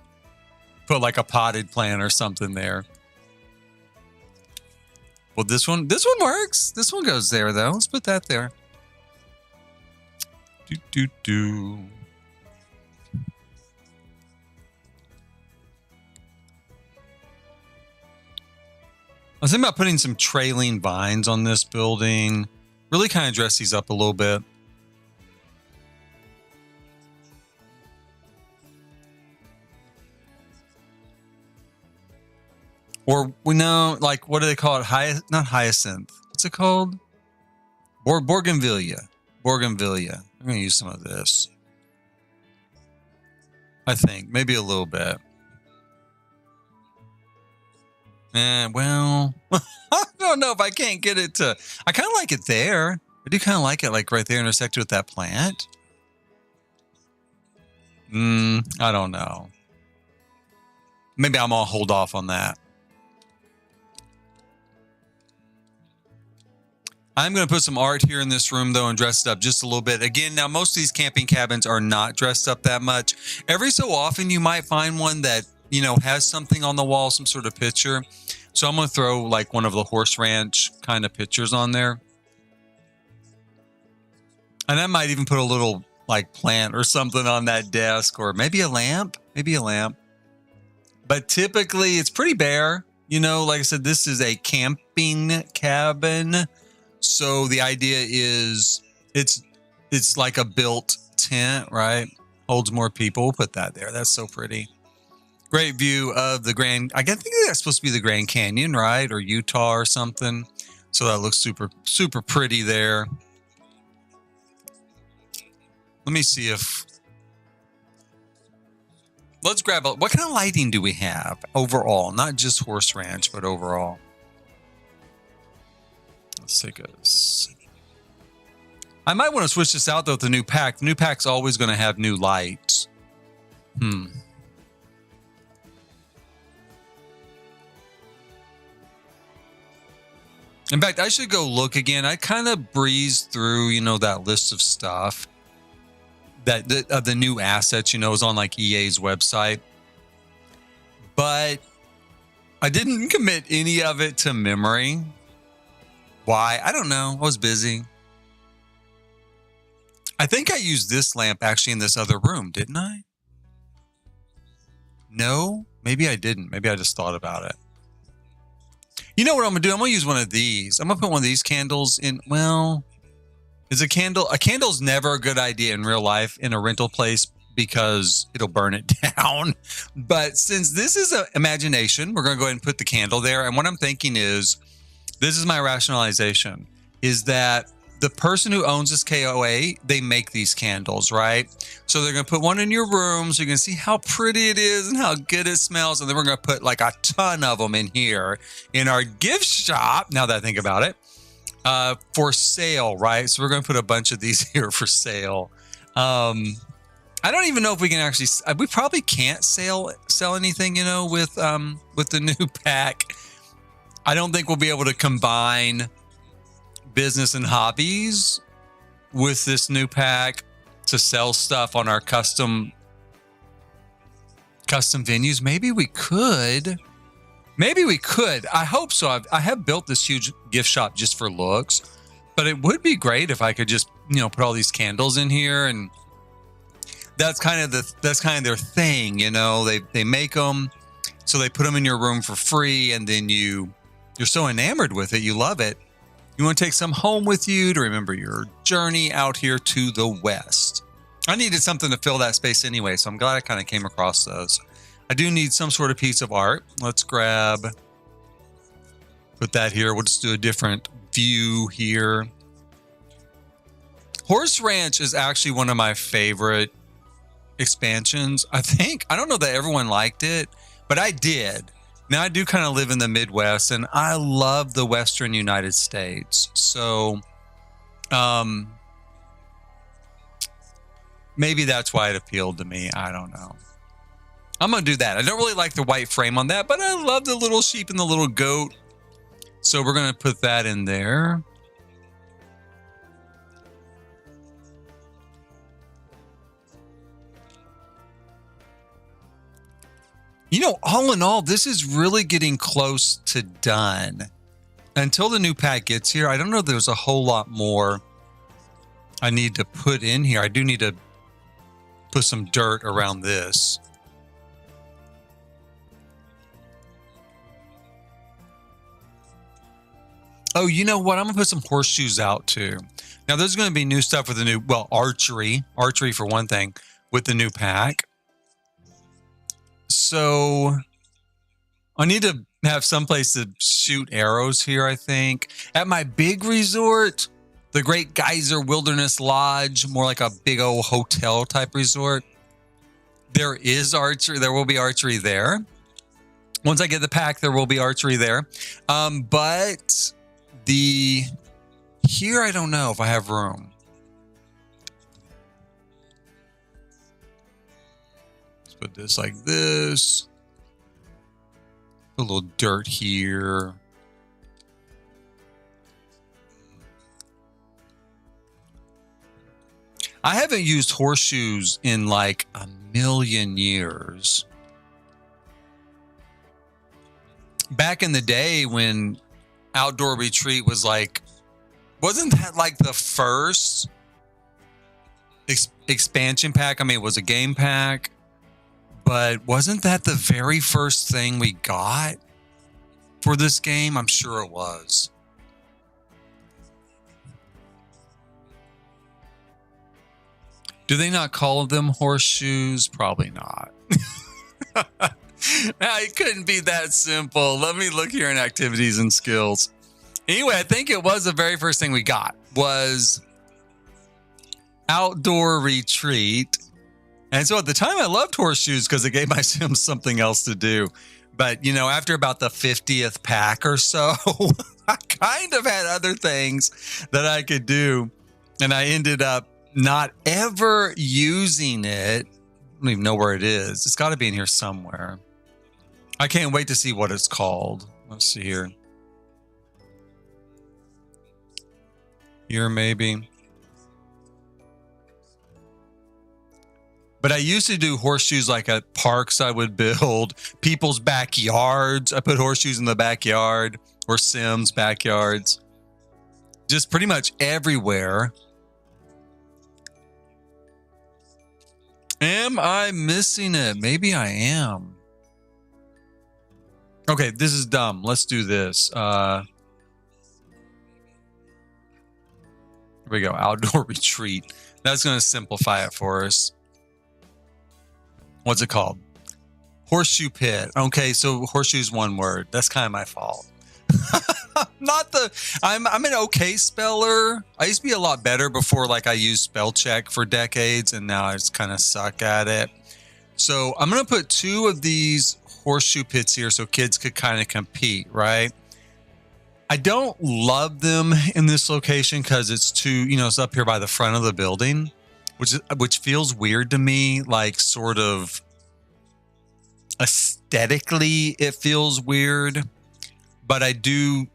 put like a potted plant or something there. Well, this one works. This one goes there, though. Let's put that there. I was thinking about putting some trailing vines on this building. Really kind of dress these up a little bit. Or we know, like, what do they call it? Not hyacinth. What's it called? Bougainvillea. Bougainvillea. I'm going to use some of this. I think. Maybe a little bit. Well, I don't know if I can't get it to... I kind of like it there. I do kind of like it, like, right there intersected with that plant. I don't know. maybe I'm gonna hold off on that. I'm going to put some art here in this room, though, and dress it up just a little bit. Again, now, most of these camping cabins are not dressed up that much. Every so often, you might find one that, you know, has something on the wall, some sort of picture. So I'm going to throw, like, one of the horse ranch kind of pictures on there. And I might even put a little, like, plant or something on that desk, or maybe a lamp. Maybe a lamp. But typically, it's pretty bare. You know, like I said, this is a camping cabin. So the idea is it's like a built tent, right? Holds more people. We'll put that there. That's so pretty. Great view of the Grand. I think that's supposed to be the Grand Canyon, right? Or Utah or something. So that looks super, super pretty there. Let me see if... Let's grab what kind of lighting do we have overall? Not just Horse Ranch, but overall. Let's take a... I might want to switch this out, though, with the new pack. The new pack's always going to have new lights. In fact, I should go look again. I kind of breezed through, you know, that list of stuff. That the new assets, you know, is on like EA's website. But I didn't commit any of it to memory. Why? I don't know. I was busy. I think I used this lamp actually in this other room, didn't I? No, maybe I didn't. Maybe I just thought about it. You know what I'm going to do? I'm going to use one of these. I'm going to put one of these candles in. Well, is a candle's never a good idea in real life in a rental place because it'll burn it down. But since this is an imagination, we're going to go ahead and put the candle there. And what I'm thinking is, this is my rationalization, is that the person who owns this KOA, they make these candles, right? So they're going to put one in your room so you can see how pretty it is and how good it smells. And then we're going to put like a ton of them in here in our gift shop, now that I think about it, for sale, right? So we're going to put a bunch of these here for sale. I don't even know if we can actually, we probably can't sell anything, you know, with the new pack. I don't think we'll be able to combine business and hobbies with this new pack to sell stuff on our custom venues. Maybe we could. I hope so. I have built this huge gift shop just for looks, but it would be great if I could just, you know, put all these candles in here, and that's kind of their thing, you know. They make them, so they put them in your room for free, and then you're so enamored with it, you love it. You want to take some home with you to remember your journey out here to the West. I needed something to fill that space anyway, so I'm glad I kind of came across those. I do need some sort of piece of art. Let's put that here. We'll just do a different view here. Horse Ranch is actually one of my favorite expansions. I don't know that everyone liked it, but I did. Now, I do kind of live in the Midwest, and I love the Western United States. So, maybe that's why it appealed to me. I don't know. I'm going to do that. I don't really like the white frame on that, but I love the little sheep and the little goat. So we're going to put that in there. You know, all in all, this is really getting close to done. Until the new pack gets here, I don't know if there's a whole lot more I need to put in here. I do need to put some dirt around this. Oh, you know what? I'm going to put some horseshoes out too. Now, there's going to be new stuff with the new, well, archery for one thing, with the new pack. So I need to have someplace to shoot arrows here, I think. At my big resort, the Great Geyser Wilderness Lodge, more like a big old hotel type resort, there is archery. There will be archery there. Once I get the pack, there will be archery there. But here, I don't know if I have room. Let's put this like this. A little dirt here. I haven't used horseshoes in like a million years. Back in the day when Outdoor Retreat was like, wasn't that like the first expansion pack? I mean, it was a game pack, but wasn't that the very first thing we got for this game? I'm sure it was. Do they not call them horseshoes? Probably not. It couldn't be that simple. Let me look here in activities and skills. Anyway, I think it was the very first thing we got was Outdoor Retreat. And so at the time I loved horseshoes because it gave my Sims something else to do. But, you know, after about the 50th pack or so, I kind of had other things that I could do. And I ended up not ever using it. I don't even know where it is. It's got to be in here somewhere. I can't wait to see what it's called. Let's see here. Here, maybe. But I used to do horseshoes like at parks I would build, people's backyards. I put horseshoes in the backyard or Sims' backyards. Just pretty much everywhere. Am I missing it? Maybe I am. Okay, this is dumb. Let's do this. Here we go. Outdoor Retreat. That's going to simplify it for us. What's it called? Horseshoe Pit. Okay, so horseshoe's one word. That's kind of my fault. I'm an okay speller. I used to be a lot better before, like I used spell check for decades, and now I just kind of suck at it. So I'm going to put 2 of these horseshoe pits here so kids could kind of compete, right? I don't love them in this location because it's too, you know, it's up here by the front of the building, which feels weird to me, like sort of aesthetically it feels weird. But I do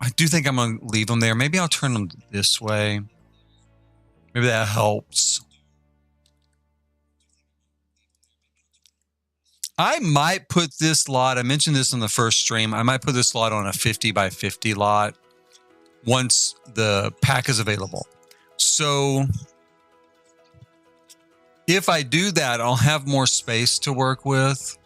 think I'm going to leave them there. Maybe I'll turn them this way. Maybe that helps. I might put this lot, I mentioned this in the first stream, I might put this lot on a 50 by 50 lot once the pack is available. So if I do that, I'll have more space to work with.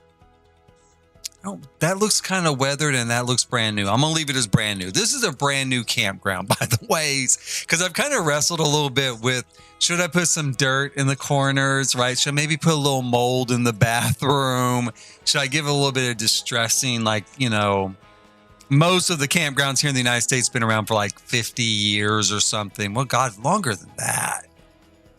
Oh, that looks kind of weathered and that looks brand new. I'm going to leave it as brand new. This is a brand new campground, by the way, because I've kind of wrestled a little bit with, should I put some dirt in the corners, right? Should I maybe put a little mold in the bathroom? Should I give it a little bit of distressing, like, you know, most of the campgrounds here in the United States been around for like 50 years or something. Well, God, longer than that.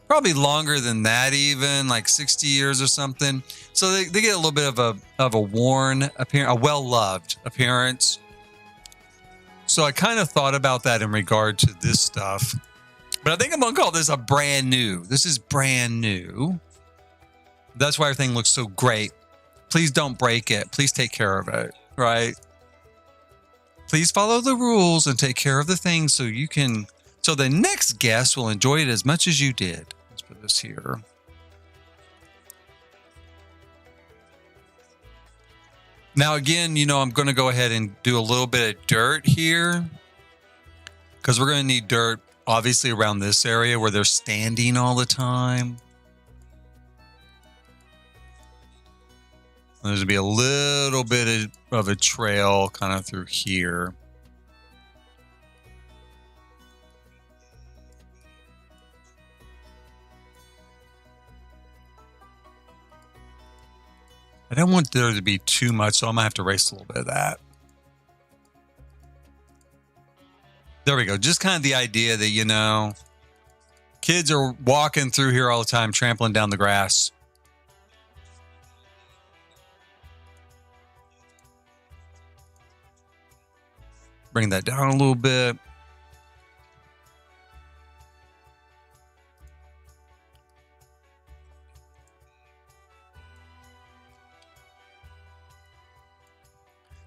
Probably longer than that even, like 60 years or something. So they get a little bit of a worn appearance, a well-loved appearance. So I kind of thought about that in regard to this stuff. But I think I'm going to call this a brand new. This is brand new. That's why everything looks so great. Please don't break it. Please take care of it, right? Please follow the rules and take care of the things so you can... So the next guest will enjoy it as much as you did. Let's put this here. Now, again, you know, I'm going to go ahead and do a little bit of dirt here because we're going to need dirt, obviously, around this area where they're standing all the time. And there's going to be a little bit of a trail kind of through here. I don't want there to be too much, so I'm going to have to erase a little bit of that. There we go. Just kind of the idea that, you know, kids are walking through here all the time, trampling down the grass. Bring that down a little bit.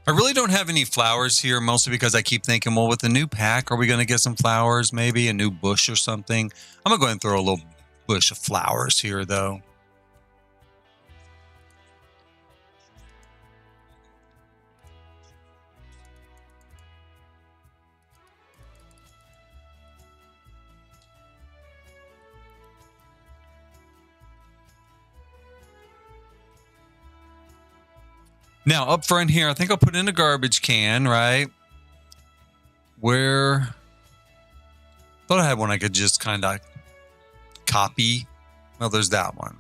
I really don't have any flowers here, mostly because I keep thinking, well, with the new pack, are we going to get some flowers? Maybe a new bush or something. I'm going to go ahead and throw a little bush of flowers here, though. Now, up front here, I think I'll put in a garbage can, right? Where... thought I had one I could just kind of copy. Well, there's that one.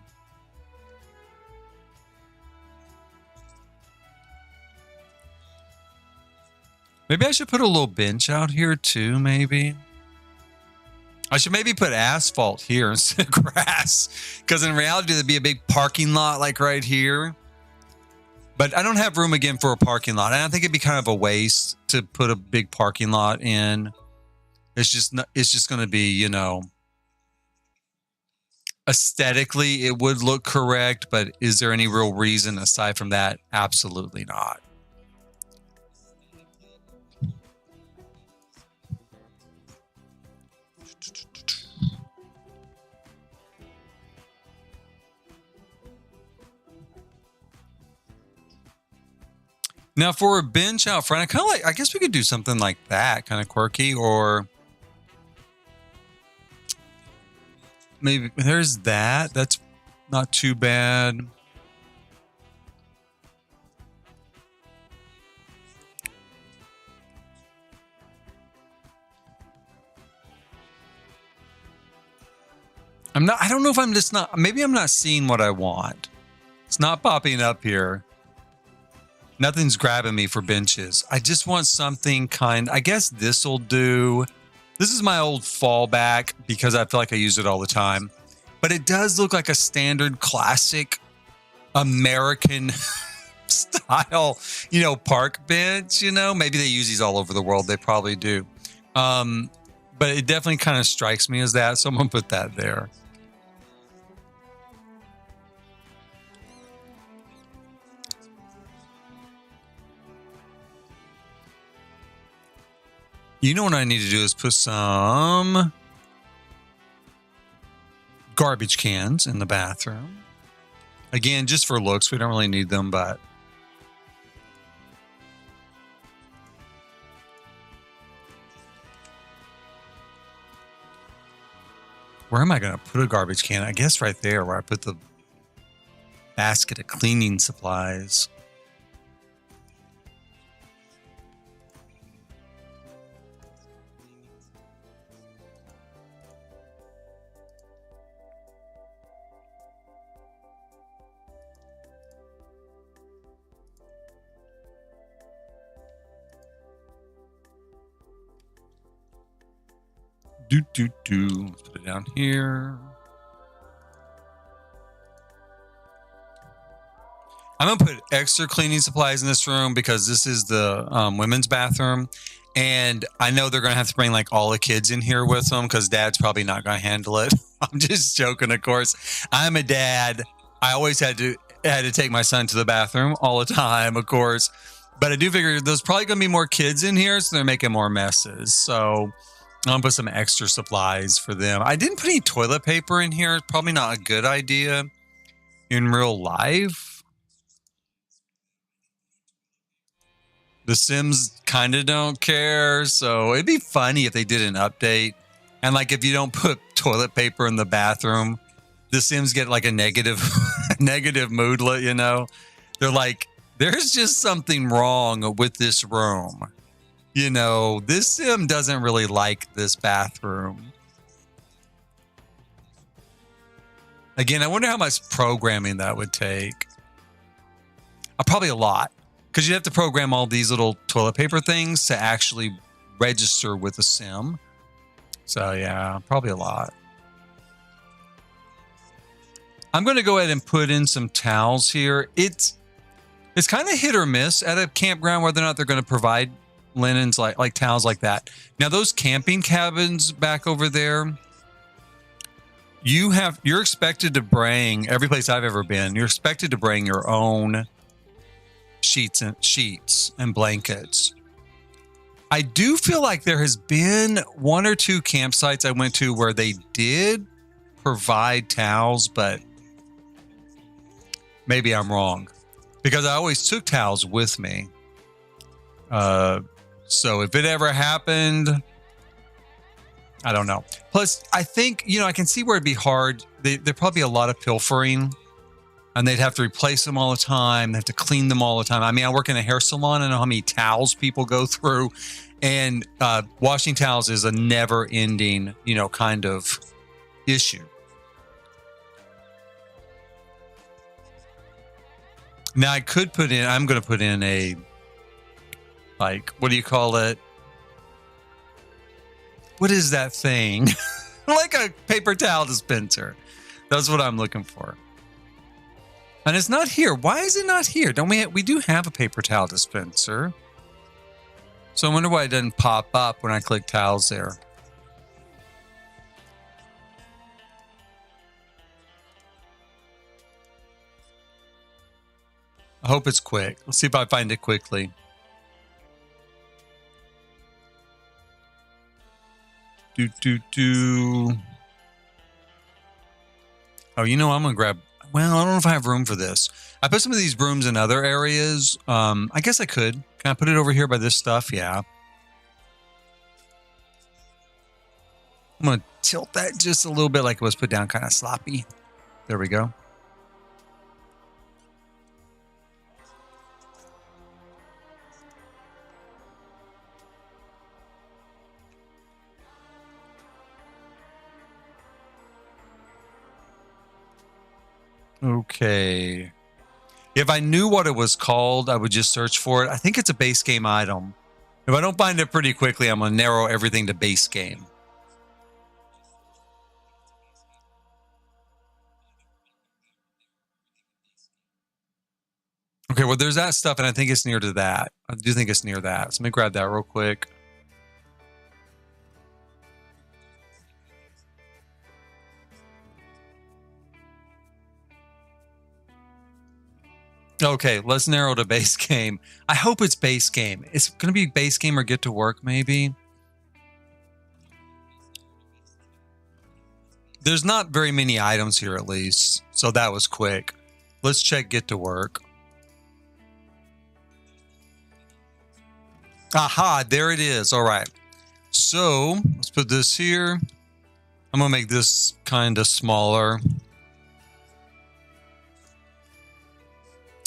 Maybe I should put a little bench out here too, maybe. I should maybe put asphalt here instead of grass. Because in reality, there'd be a big parking lot like right here. But I don't have room again for a parking lot. And I think it'd be kind of a waste to put a big parking lot in. It's just going to be, you know, aesthetically it would look correct, but is there any real reason aside from that? Absolutely not. Now for a bench out front, I kind of like, I guess we could do something like that, kind of quirky, or maybe there's that. That's not too bad. I don't know if I'm just not, maybe I'm not seeing what I want. It's not popping up here. Nothing's grabbing me for benches. I just want something I guess this will do. This is my old fallback because I feel like I use it all the time. But it does look like a standard classic American style, you know, park bench, you know. Maybe they use these all over the world. They probably do. But it definitely kind of strikes me as that. So I'm going to put that there. You know what I need to do is put some garbage cans in the bathroom. Again, just for looks. We don't really need them, but where am I going to put a garbage can? I guess right there where I put the basket of cleaning supplies. Let's put it down here. I'm going to put extra cleaning supplies in this room because this is the women's bathroom. And I know they're going to have to bring like all the kids in here with them because dad's probably not going to handle it. I'm just joking, of course. I'm a dad. I always had to take my son to the bathroom all the time, of course. But I do figure there's probably going to be more kids in here, so they're making more messes. So I'm going to put some extra supplies for them. I didn't put any toilet paper in here. It's probably not a good idea in real life. The Sims kind of don't care. So it'd be funny if they did an update. And like if you don't put toilet paper in the bathroom, the Sims get like a negative mood, you know? They're like, there's just something wrong with this room. You know, this Sim doesn't really like this bathroom. Again, I wonder how much programming that would take. Probably a lot. Because you have to program all these little toilet paper things to actually register with the Sim. So yeah, probably a lot. I'm going to go ahead and put in some towels here. It's kind of hit or miss at a campground whether or not they're going to provide linens like towels like that. Now those camping cabins back over there, you're expected to bring, every place I've ever been, you're expected to bring your own sheets and blankets. I do feel like there has been 1 or 2 campsites I went to where they did provide towels, but maybe I'm wrong because I always took towels with me. So if it ever happened, I don't know. Plus, I think, I can see where it'd be hard. There'd probably be a lot of pilfering and they'd have to replace them all the time. They have to clean them all the time. I mean, I work in a hair salon. I know how many towels people go through, and washing towels is a never ending, kind of issue. Now I could I'm going to put in a, what do you call it? What is that thing? Like a paper towel dispenser. That's what I'm looking for. And it's not here. Why is it not here? Don't we do have a paper towel dispenser. So I wonder why it doesn't pop up when I click towels there. I hope it's quick. Let's see if I find it quickly. Oh, I'm going to grab... Well, I don't know if I have room for this. I put some of these brooms in other areas. I guess I could. Can I put it over here by this stuff? Yeah. I'm going to tilt that just a little bit like it was put down, kind of sloppy. There we go. Okay. If I knew what it was called, I would just search for it. I think it's a base game item. If I don't find it pretty quickly, I'm going to narrow everything to base game. Okay, well, there's that stuff, and I think it's near to that. I do think it's near that. So let me grab that real quick. Okay, let's narrow to base game. I hope it's base game. It's going to be base game or get to work, maybe. There's not very many items here, at least. So that was quick. Let's check get to work. Aha, there it is. All right. So let's put this here. I'm going to make this kind of smaller.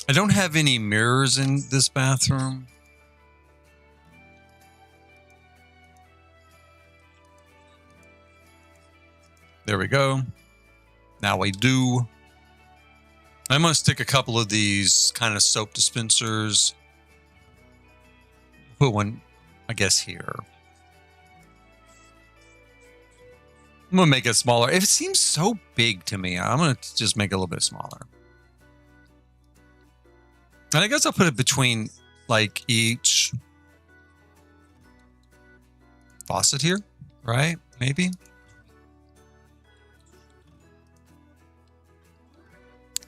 I don't have any mirrors in this bathroom. There we go. Now we do. I'm going to stick a couple of these kind of soap dispensers. Put one, I guess, here. I'm going to make it smaller. It seems so big to me. I'm going to just make it a little bit smaller. And I guess I'll put it between like each faucet here, right? Maybe.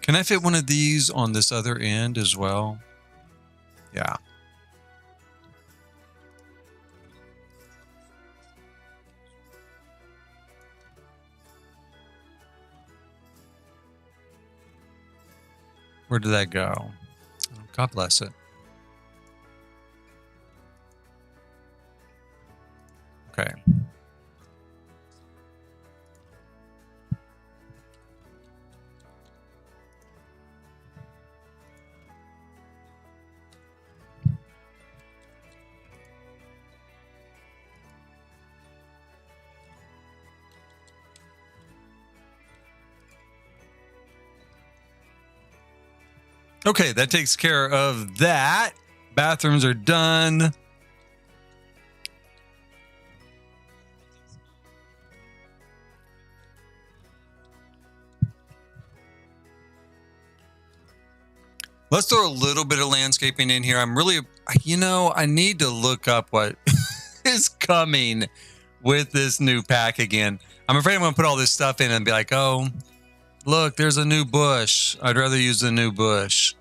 Can I fit one of these on this other end as well? Yeah. Where did that go? God bless it. Okay. Okay, that takes care of that. Bathrooms are done. Let's throw a little bit of landscaping in here. I'm really, I need to look up what is coming with this new pack again. I'm afraid I'm going to put all this stuff in and be like, oh, look, there's a new bush. I'd rather use the new bush.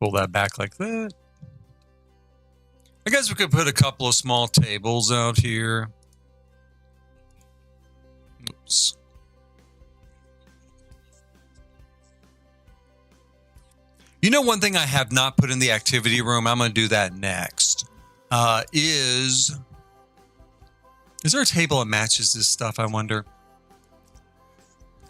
Pull that back like that. I guess we could put a couple of small tables out here. Oops. You know, one thing I have not put in the activity room, I'm going to do that next, is there a table that matches this stuff, I wonder?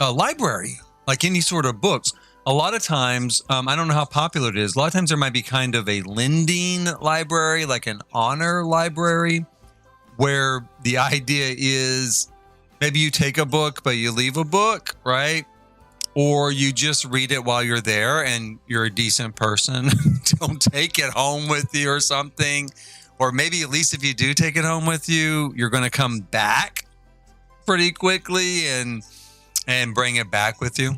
A library, like any sort of books. A lot of times, I don't know how popular it is. A lot of times there might be kind of a lending library, like an honor library, where the idea is maybe you take a book, but you leave a book, right? Or you just read it while you're there and you're a decent person. Don't take it home with you or something. Or maybe at least if you do take it home with you, you're going to come back pretty quickly and bring it back with you.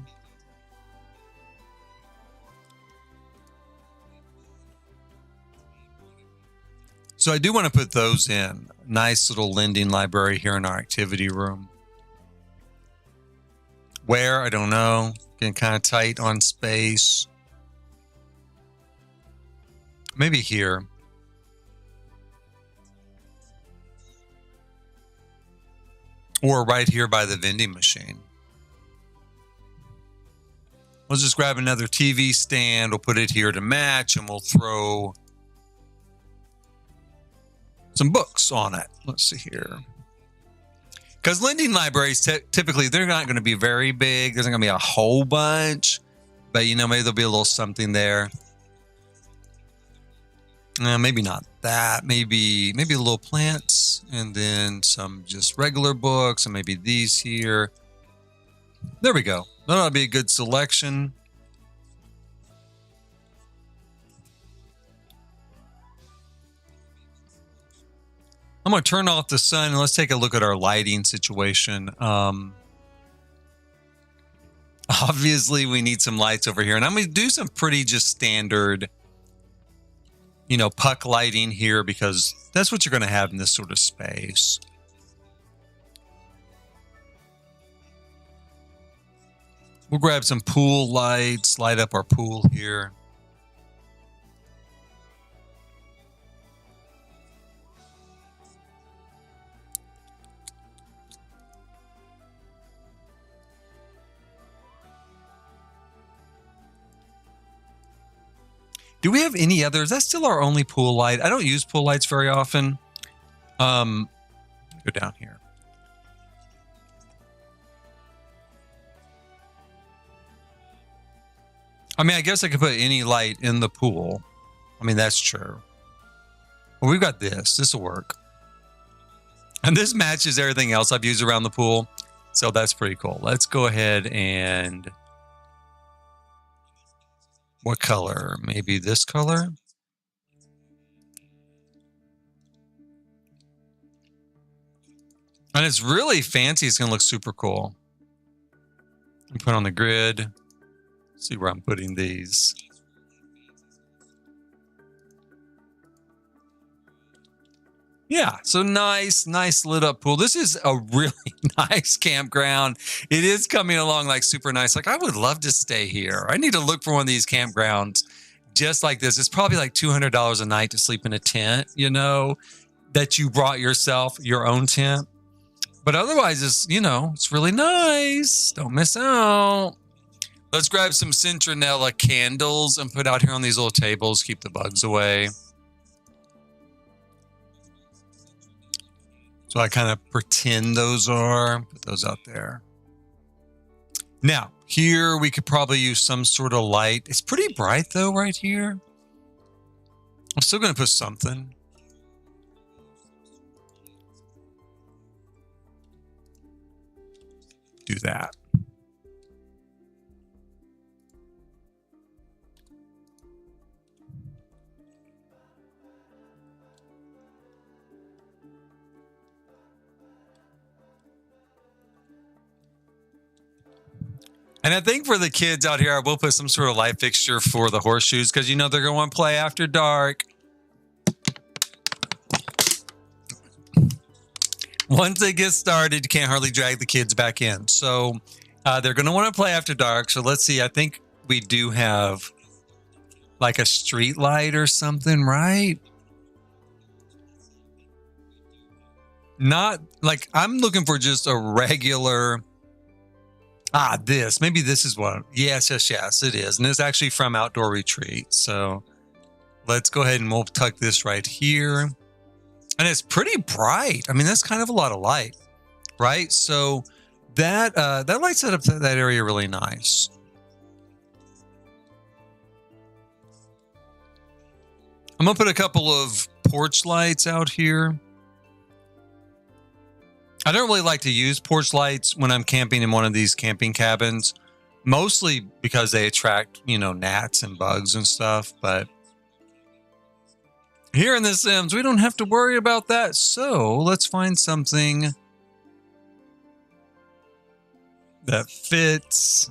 So I do want to put those in. Nice little lending library here in our activity room. Where? I don't know. Getting kind of tight on space. Maybe here. Or right here by the vending machine. We'll just grab another TV stand. We'll put it here to match and we'll throw some books on it. Let's see here. Because lending libraries, typically, they're not going to be very big. There's not going to be a whole bunch. But, you know, maybe there'll be a little something there. Maybe not that. Maybe little plants. And then some just regular books. And maybe these here. There we go. That'll be a good selection. I'm going to turn off the sun and let's take a look at our lighting situation. Obviously, we need some lights over here. And I'm going to do some pretty just standard, you know, puck lighting here because that's what you're going to have in this sort of space. We'll grab some pool lights, light up our pool here. Do we have any others? That's still our only pool light. I don't use pool lights very often. Go down here. I mean, I guess I could put any light in the pool. I mean, that's true. Well, we've got this. This will work. And this matches everything else I've used around the pool. So that's pretty cool. Let's go ahead and... What color? Maybe this color? And it's really fancy. It's going to look super cool. Put on the grid. See where I'm putting these. Yeah, so nice lit up pool. This is a really nice campground. It is coming along like super nice. Like I would love to stay here. I need to look for one of these campgrounds just like this. It's probably like $200 a night to sleep in a tent, you know, that you brought yourself, your own tent. But otherwise, it's, you know, it's really nice. Don't miss out. Let's grab some citronella candles and put out here on these little tables. Keep the bugs away. So I kind of pretend those are, put those out there. Now, here we could probably use some sort of light. It's pretty bright though, right here. I'm still going to put something. Do that. And I think for the kids out here, I will put some sort of light fixture for the horseshoes because, you know, they're going to want to play after dark. Once they get started, you can't hardly drag the kids back in. So they're going to want to play after dark. So let's see. I think we do have like a street light or something, right? Not like I'm looking for just a regular. Maybe this is what. Yes, it is. And it's actually from Outdoor Retreat. So let's go ahead and we'll tuck this right here. And it's pretty bright. I mean, that's kind of a lot of light, right? So that lights up that area really nice. I'm gonna put a couple of porch lights out here. I don't really like to use porch lights when I'm camping in one of these camping cabins, mostly because they attract, gnats and bugs and stuff. But here in the Sims, we don't have to worry about that. So let's find something that fits.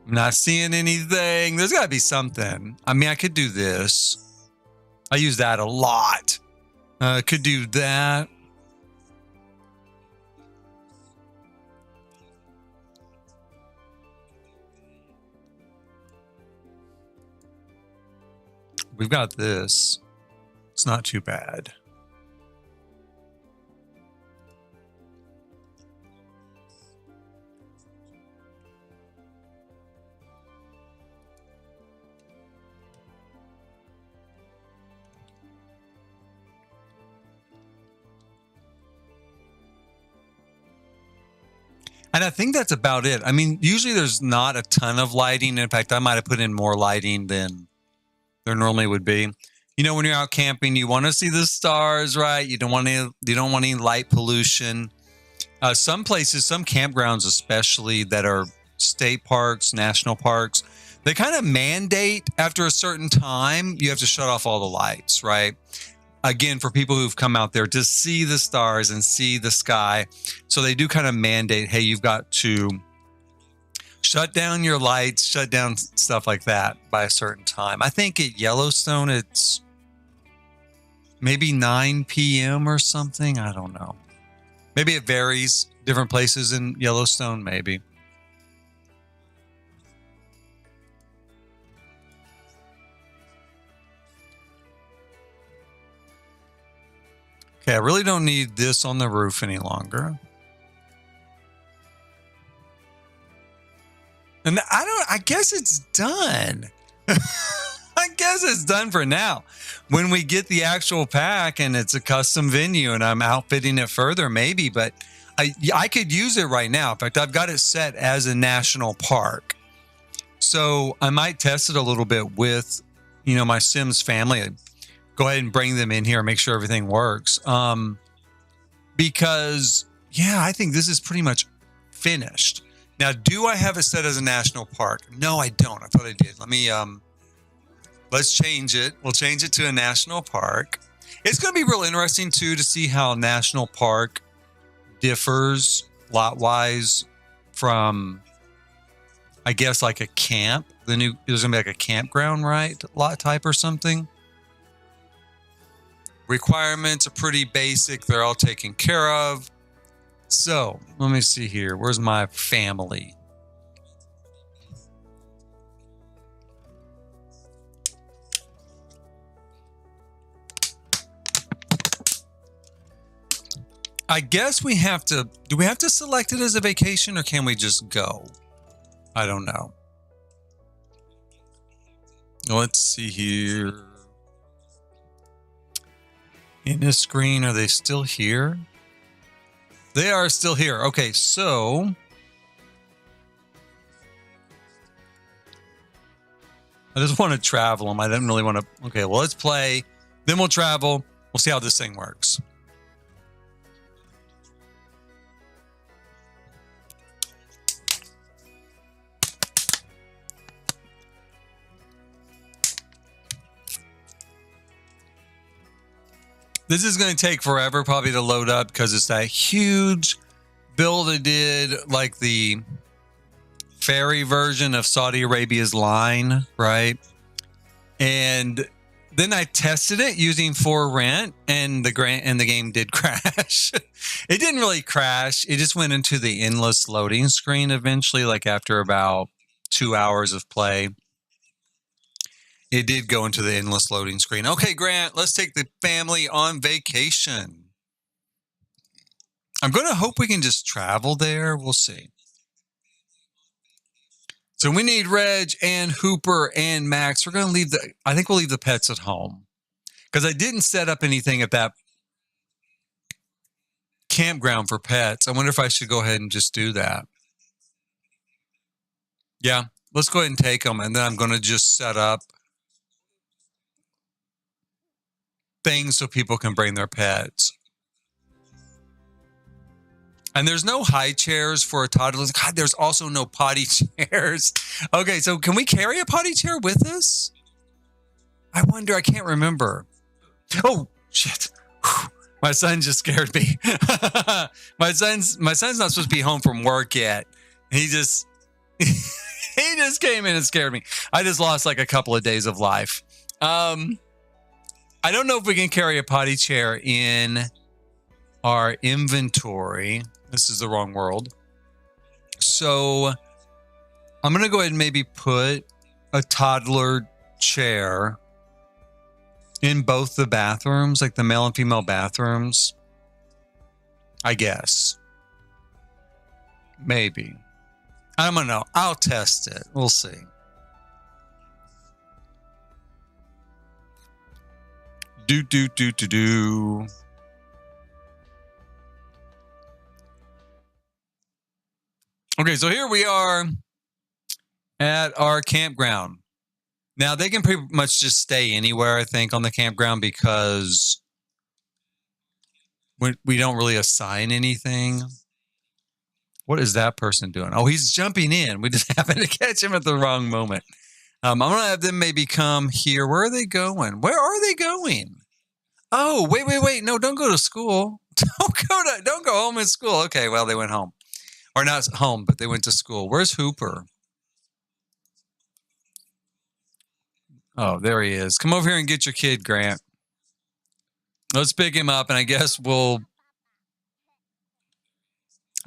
I'm not seeing anything. There's got to be something. I mean, I could do this. I use that a lot. Could do that. We've got this. It's not too bad. And I think that's about it. I mean, usually there's not a ton of lighting. In fact, I might have put in more lighting than there normally would be. When you're out camping, you want to see the stars, right? You don't want any light pollution. Some places, some campgrounds especially that are state parks, national parks, they kind of mandate after a certain time, you have to shut off all the lights, right? Again, for people who've come out there to see the stars and see the sky. So they do kind of mandate, hey, you've got to shut down your lights, shut down stuff like that by a certain time. I think at Yellowstone, it's maybe 9 p.m. or something. I don't know. Maybe it varies. Different places in Yellowstone, maybe. Okay, I really don't need this on the roof any longer. And I guess it's done. I guess it's done for now. When we get the actual pack and it's a custom venue and I'm outfitting it further, maybe, but I could use it right now. In fact, I've got it set as a national park. So I might test it a little bit with, my Sims family. Go ahead and bring them in here and make sure everything works. Because, I think this is pretty much finished. Now, do I have it set as a national park? No, I don't. I thought I did. Let me, let's change it. We'll change it to a national park. It's going to be real interesting, too, to see how national park differs lot-wise from, I guess, like a camp. There's going to be like a campground, right? Lot type or something. Requirements are pretty basic. They're all taken care of. So let me see here. Where's my family? I guess we have to, do we have to select it as a vacation or can we just go? I don't know. Let's see here. In this screen, are they still here? They are still here. Okay, so I just want to travel them. I didn't really want to. Okay, well, let's play. Then we'll travel. We'll see how this thing works. This is going to take forever probably to load up because it's that huge build I did, like the ferry version of Saudi Arabia's line, right? And then I tested it using For Rent, and the game did crash. It didn't really crash. It just went into the endless loading screen eventually, like after about 2 hours of play. It did go into the endless loading screen. Okay, Grant, let's take the family on vacation. I'm going to hope we can just travel there. We'll see. So we need Reg and Hooper and Max. We're going to leave I think we'll leave the pets at home because I didn't set up anything at that campground for pets. I wonder if I should go ahead and just do that. Yeah, let's go ahead and take them. And then I'm going to just set up things so people can bring their pets. And there's no high chairs for a toddler. God, there's also no potty chairs. Okay, so can we carry a potty chair with us? I wonder. I can't remember. Oh, shit. Whew. My son just scared me. my son's not supposed to be home from work yet. He just came in and scared me. I just lost like a couple of days of life. I don't know if we can carry a potty chair in our inventory. This is the wrong world. So I'm going to go ahead and maybe put a toddler chair in both the bathrooms, like the male and female bathrooms. I guess. Maybe. I don't know. I'll test it. We'll see. Do. Okay, so here we are at our campground. Now, they can pretty much just stay anywhere, I think, on the campground because we don't really assign anything. What is that person doing? Oh, he's jumping in. We just happened to catch him at the wrong moment. I'm going to have them maybe come here. Where are they going? Where are they going? Oh, wait. No, don't go to school. Don't go home in school. Okay, well, they went home. Or not home, but they went to school. Where's Hooper? Oh, there he is. Come over here and get your kid, Grant. Let's pick him up, and I guess I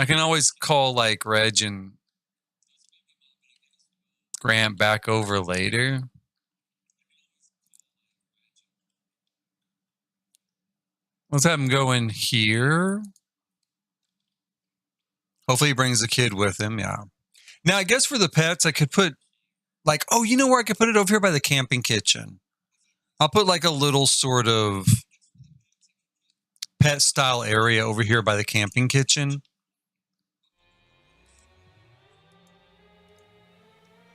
can always call like Reg and Grant back over later. Let's have him go in here. Hopefully he brings the kid with him, yeah. Now, I guess for the pets, I could put like, oh, you know where I could put it? Over here by the camping kitchen. I'll put like a little sort of pet style area over here by the camping kitchen.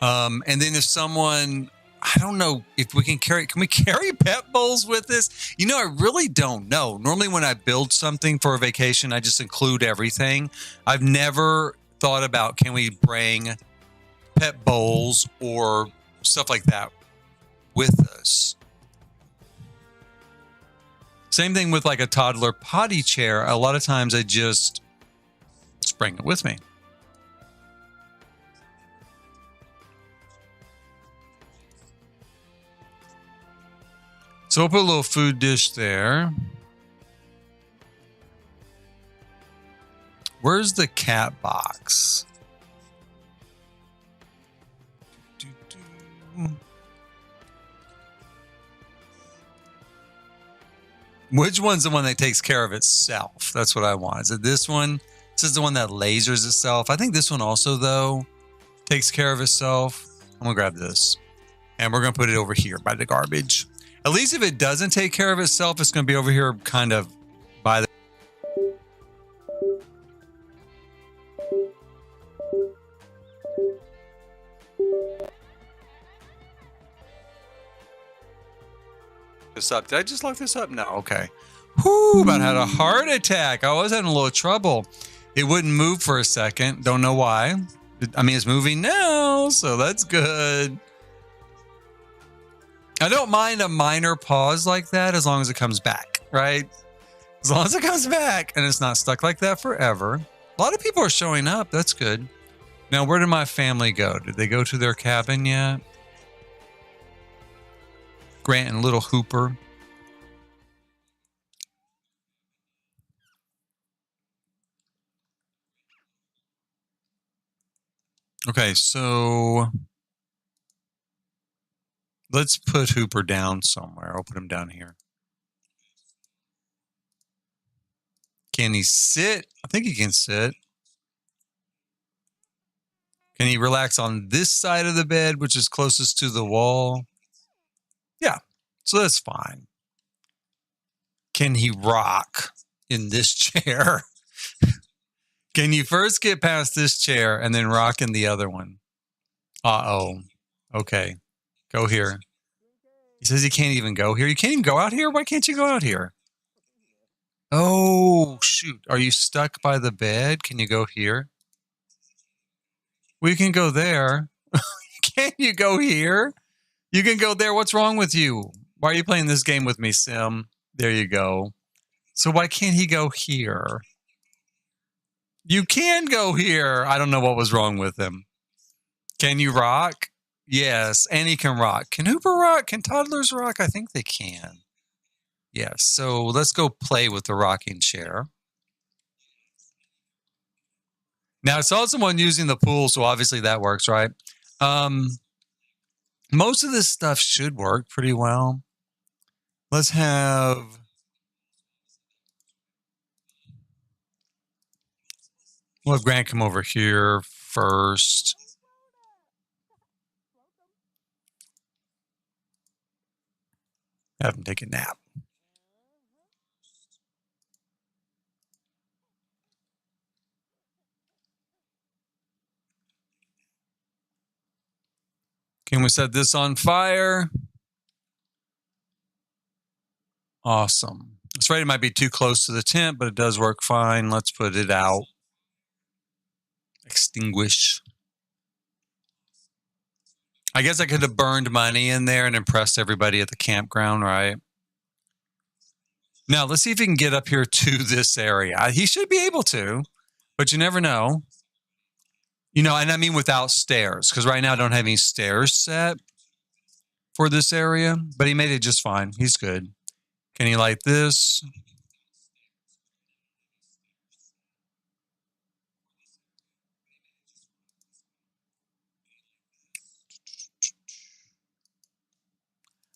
And then if someone, I don't know if we can we carry pet bowls with us? You know, I really don't know. Normally when I build something for a vacation, I just include everything. I've never thought about, can we bring pet bowls or stuff like that with us? Same thing with like a toddler potty chair. A lot of times I just bring it with me. So we'll put a little food dish there. Where's the cat box? Which one's the one that takes care of itself? That's what I want. Is it this one? This is the one that lasers itself. I think this one also, though, takes care of itself. I'm going to grab this. And we're going to put it over here by the garbage. At least if it doesn't take care of itself, it's going to be over here kind of by the... This up. Did I just lock this up? No. Okay. Whew, about had a heart attack. I was having a little trouble. It wouldn't move for a second. Don't know why. I mean, it's moving now, so that's good. I don't mind a minor pause like that as long as it comes back, right? As long as it comes back and it's not stuck like that forever. A lot of people are showing up. That's good. Now, where did my family go? Did they go to their cabin yet? Grant and little Hooper. Okay, so Let's put Hooper down somewhere. I'll put him down here. Can he sit? I think he can sit. Can he relax on this side of the bed, which is closest to the wall? Yeah, so that's fine. Can he rock in this chair? Can you first get past this chair and then rock in the other one? Uh-oh. Okay. Go here. He says he can't even go here. You can't even go out here? Why can't you go out here? Oh, shoot. Are you stuck by the bed? Can you go here? We can go there. Can you go here? You can go there. What's wrong with you? Why are you playing this game with me, Sim? There you go. So why can't he go here? You can go here. I don't know what was wrong with him. Can you rock? Yes, and he can rock. Can Hooper rock? Can toddlers rock? I think they can. Yes, so let's go play with the rocking chair. Now, I saw someone using the pool, so obviously that works, right? Most of this stuff should work pretty well. Let's have... We'll have Grant come over here first. Have him take a nap. Can we set this on fire? Awesome. It's right, it might be too close to the tent, but it does work fine. Let's put it out. Extinguish. I guess I could have burned money in there and impressed everybody at the campground, right? Now, let's see if he can get up here to this area. He should be able to, but you never know. You know, and I mean without stairs, because right now I don't have any stairs set for this area, but he made it just fine. He's good. Can he light this?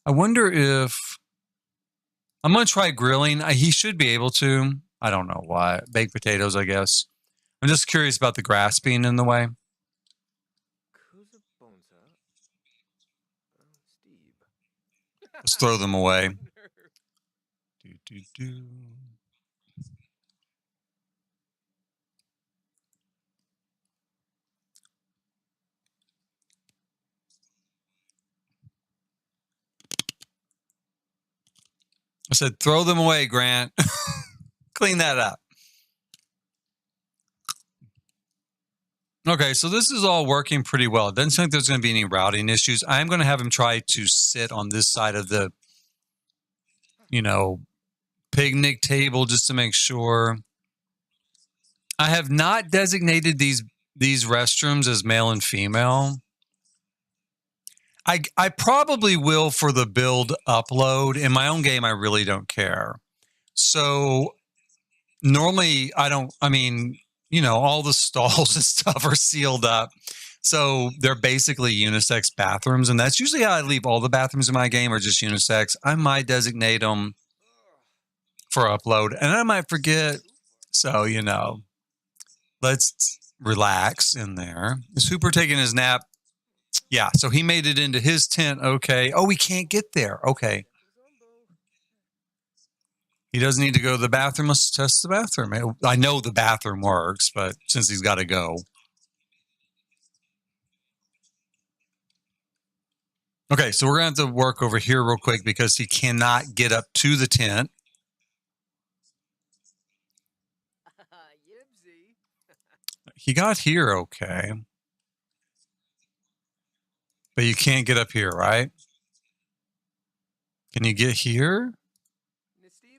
I wonder if... I'm going to try grilling. He should be able to. I don't know why. Baked potatoes, I guess. I'm just curious about the grass being in the way. Let's throw them away. I said, throw them away, Grant. Clean that up. Okay, so this is all working pretty well. It doesn't seem like there's going to be any routing issues. I'm going to have him try to sit on this side of the, you know, picnic table just to make sure. I have not designated these restrooms as male and female. I probably will for the build upload. In my own game, I really don't care. So normally I mean, you know, all the stalls and stuff are sealed up. So they're basically unisex bathrooms. And that's usually how I leave all the bathrooms in my game are just unisex. I might designate them for upload and I might forget. So, you know, let's relax in there. Is Hooper taking his nap? Yeah, so he made it into his tent. Okay. Oh, we can't get there. Okay. He doesn't need to go to the bathroom. Let's test the bathroom. I know the bathroom works, but since he's got to go. Okay, so we're going to have to work over here real quick because he cannot get up to the tent. He got here okay. But you can't get up here, right? Can you get here?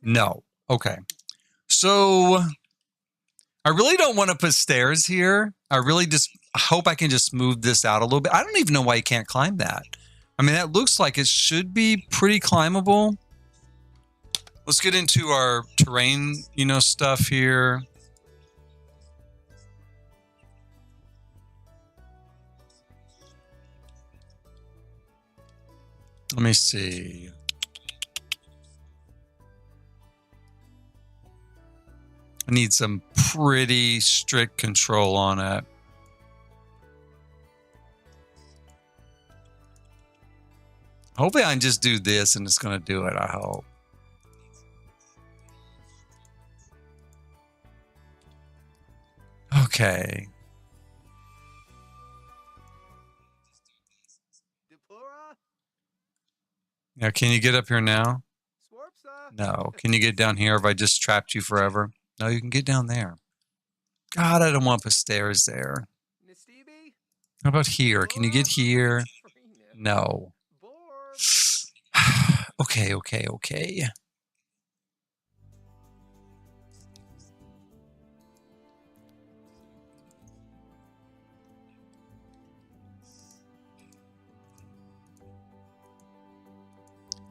No. Okay. So I really don't want to put stairs here. I really just hope I can just move this out a little bit. I don't even know why you can't climb that. I mean, that looks like it should be pretty climbable. Let's get into our terrain, you know, stuff here. Let me see. I need some pretty strict control on it. Hopefully I can just do this and it's going to do it, I hope. Okay. Now, can you get up here now? No. Can you get down here if I just trapped you forever? No, you can get down there. God, I don't want to put stairs there. How about here? Can you get here? No. Okay.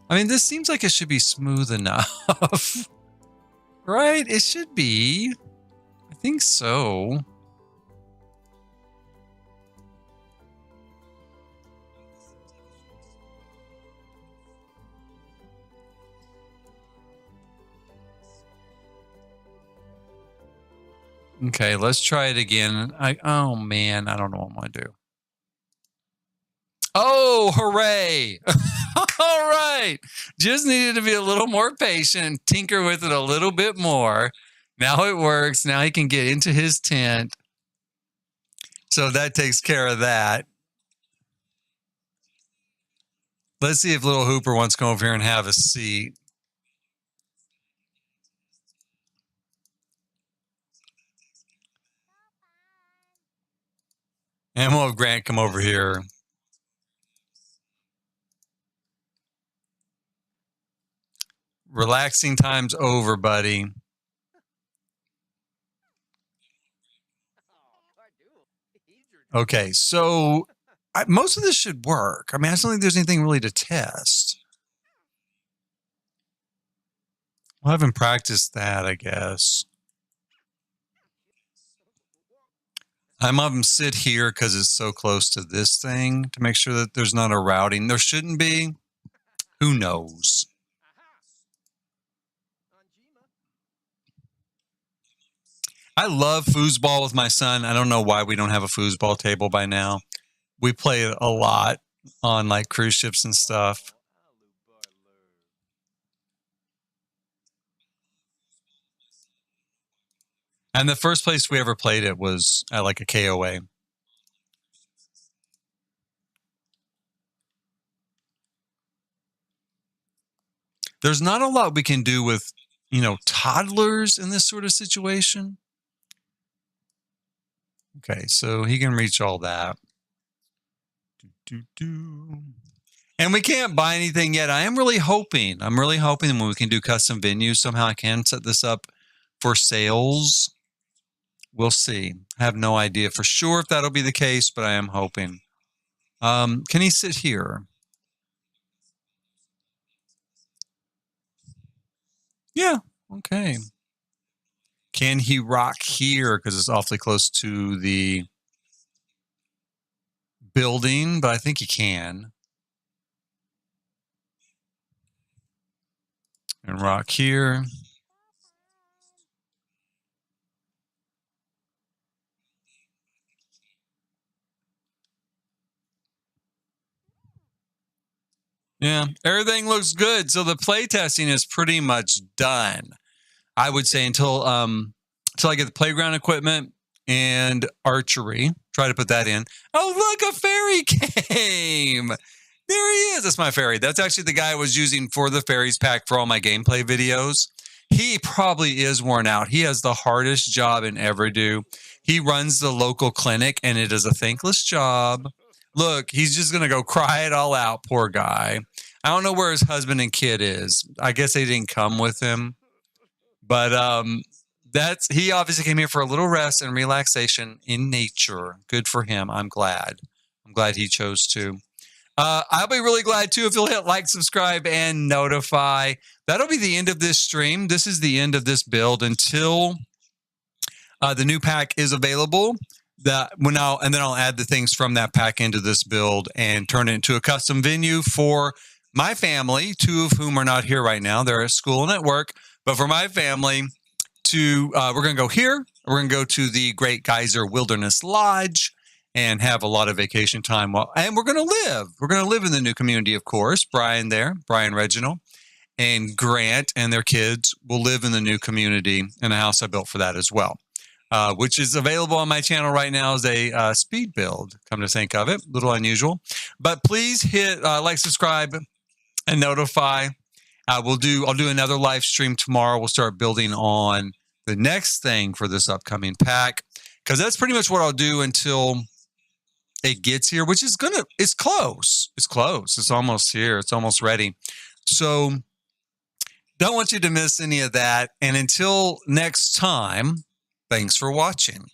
I mean, this seems like it should be smooth enough. Right? It should be. I think so. Okay, let's try it again. Oh man, I don't know what I'm gonna do. Oh, hooray! All right. Just needed to be a little more patient and tinker with it a little bit more. Now it works. Now he can get into his tent. So that takes care of that. Let's see if little Hooper wants to come over here and have a seat. And we'll have Grant come over here. Relaxing time's over, buddy. Okay, so most of this should work. I mean, I don't think there's anything really to test. Well, I haven't practiced that, I guess. I'm having them sit here because it's so close to this thing to make sure that there's not a routing. There shouldn't be. Who knows? I love foosball with my son. I don't know why we don't have a foosball table by now. We play it a lot on like cruise ships and stuff. And the first place we ever played it was at like a KOA. There's not a lot we can do with, toddlers in this sort of situation. Okay, so he can reach all that. And we can't buy anything yet. I'm really hoping when we can do custom venues, somehow I can set this up for sales. We'll see. I have no idea for sure if that'll be the case, but I am hoping. Can he sit here? Yeah. Okay. Can he rock here? Because it's awfully close to the building, but I think he can. And rock here. Yeah, everything looks good. So the play testing is pretty much done. I would say until I get the playground equipment and archery. Try to put that in. Oh, look, a fairy came. There he is. That's my fairy. That's actually the guy I was using for the fairies pack for all my gameplay videos. He probably is worn out. He has the hardest job in ever do. He runs the local clinic, and it is a thankless job. Look, he's just going to go cry it all out, poor guy. I don't know where his husband and kid is. I guess they didn't come with him. But he obviously came here for a little rest and relaxation in nature. Good for him. I'm glad. I'm glad he chose to. I'll be really glad, too, if you'll hit like, subscribe, and notify. That'll be the end of this stream. This is the end of this build until the new pack is available. And then I'll add the things from that pack into this build and turn it into a custom venue for my family, two of whom are not here right now, they're at school and at work, but for my family, we're going to go here. We're going to go to the Great Geyser Wilderness Lodge and have a lot of vacation time. And we're going to live. We're going to live in the new community, of course. Brian Reginald, and Grant and their kids will live in the new community in a house I built for that as well, which is available on my channel right now as a speed build, come to think of it. A little unusual. But please hit like, subscribe, and notify. I'll do another live stream tomorrow. We'll start building on the next thing for this upcoming pack, because that's pretty much what I'll do until it gets here, which is it's close. It's close. It's almost here. It's almost ready. So don't want you to miss any of that. And until next time, thanks for watching.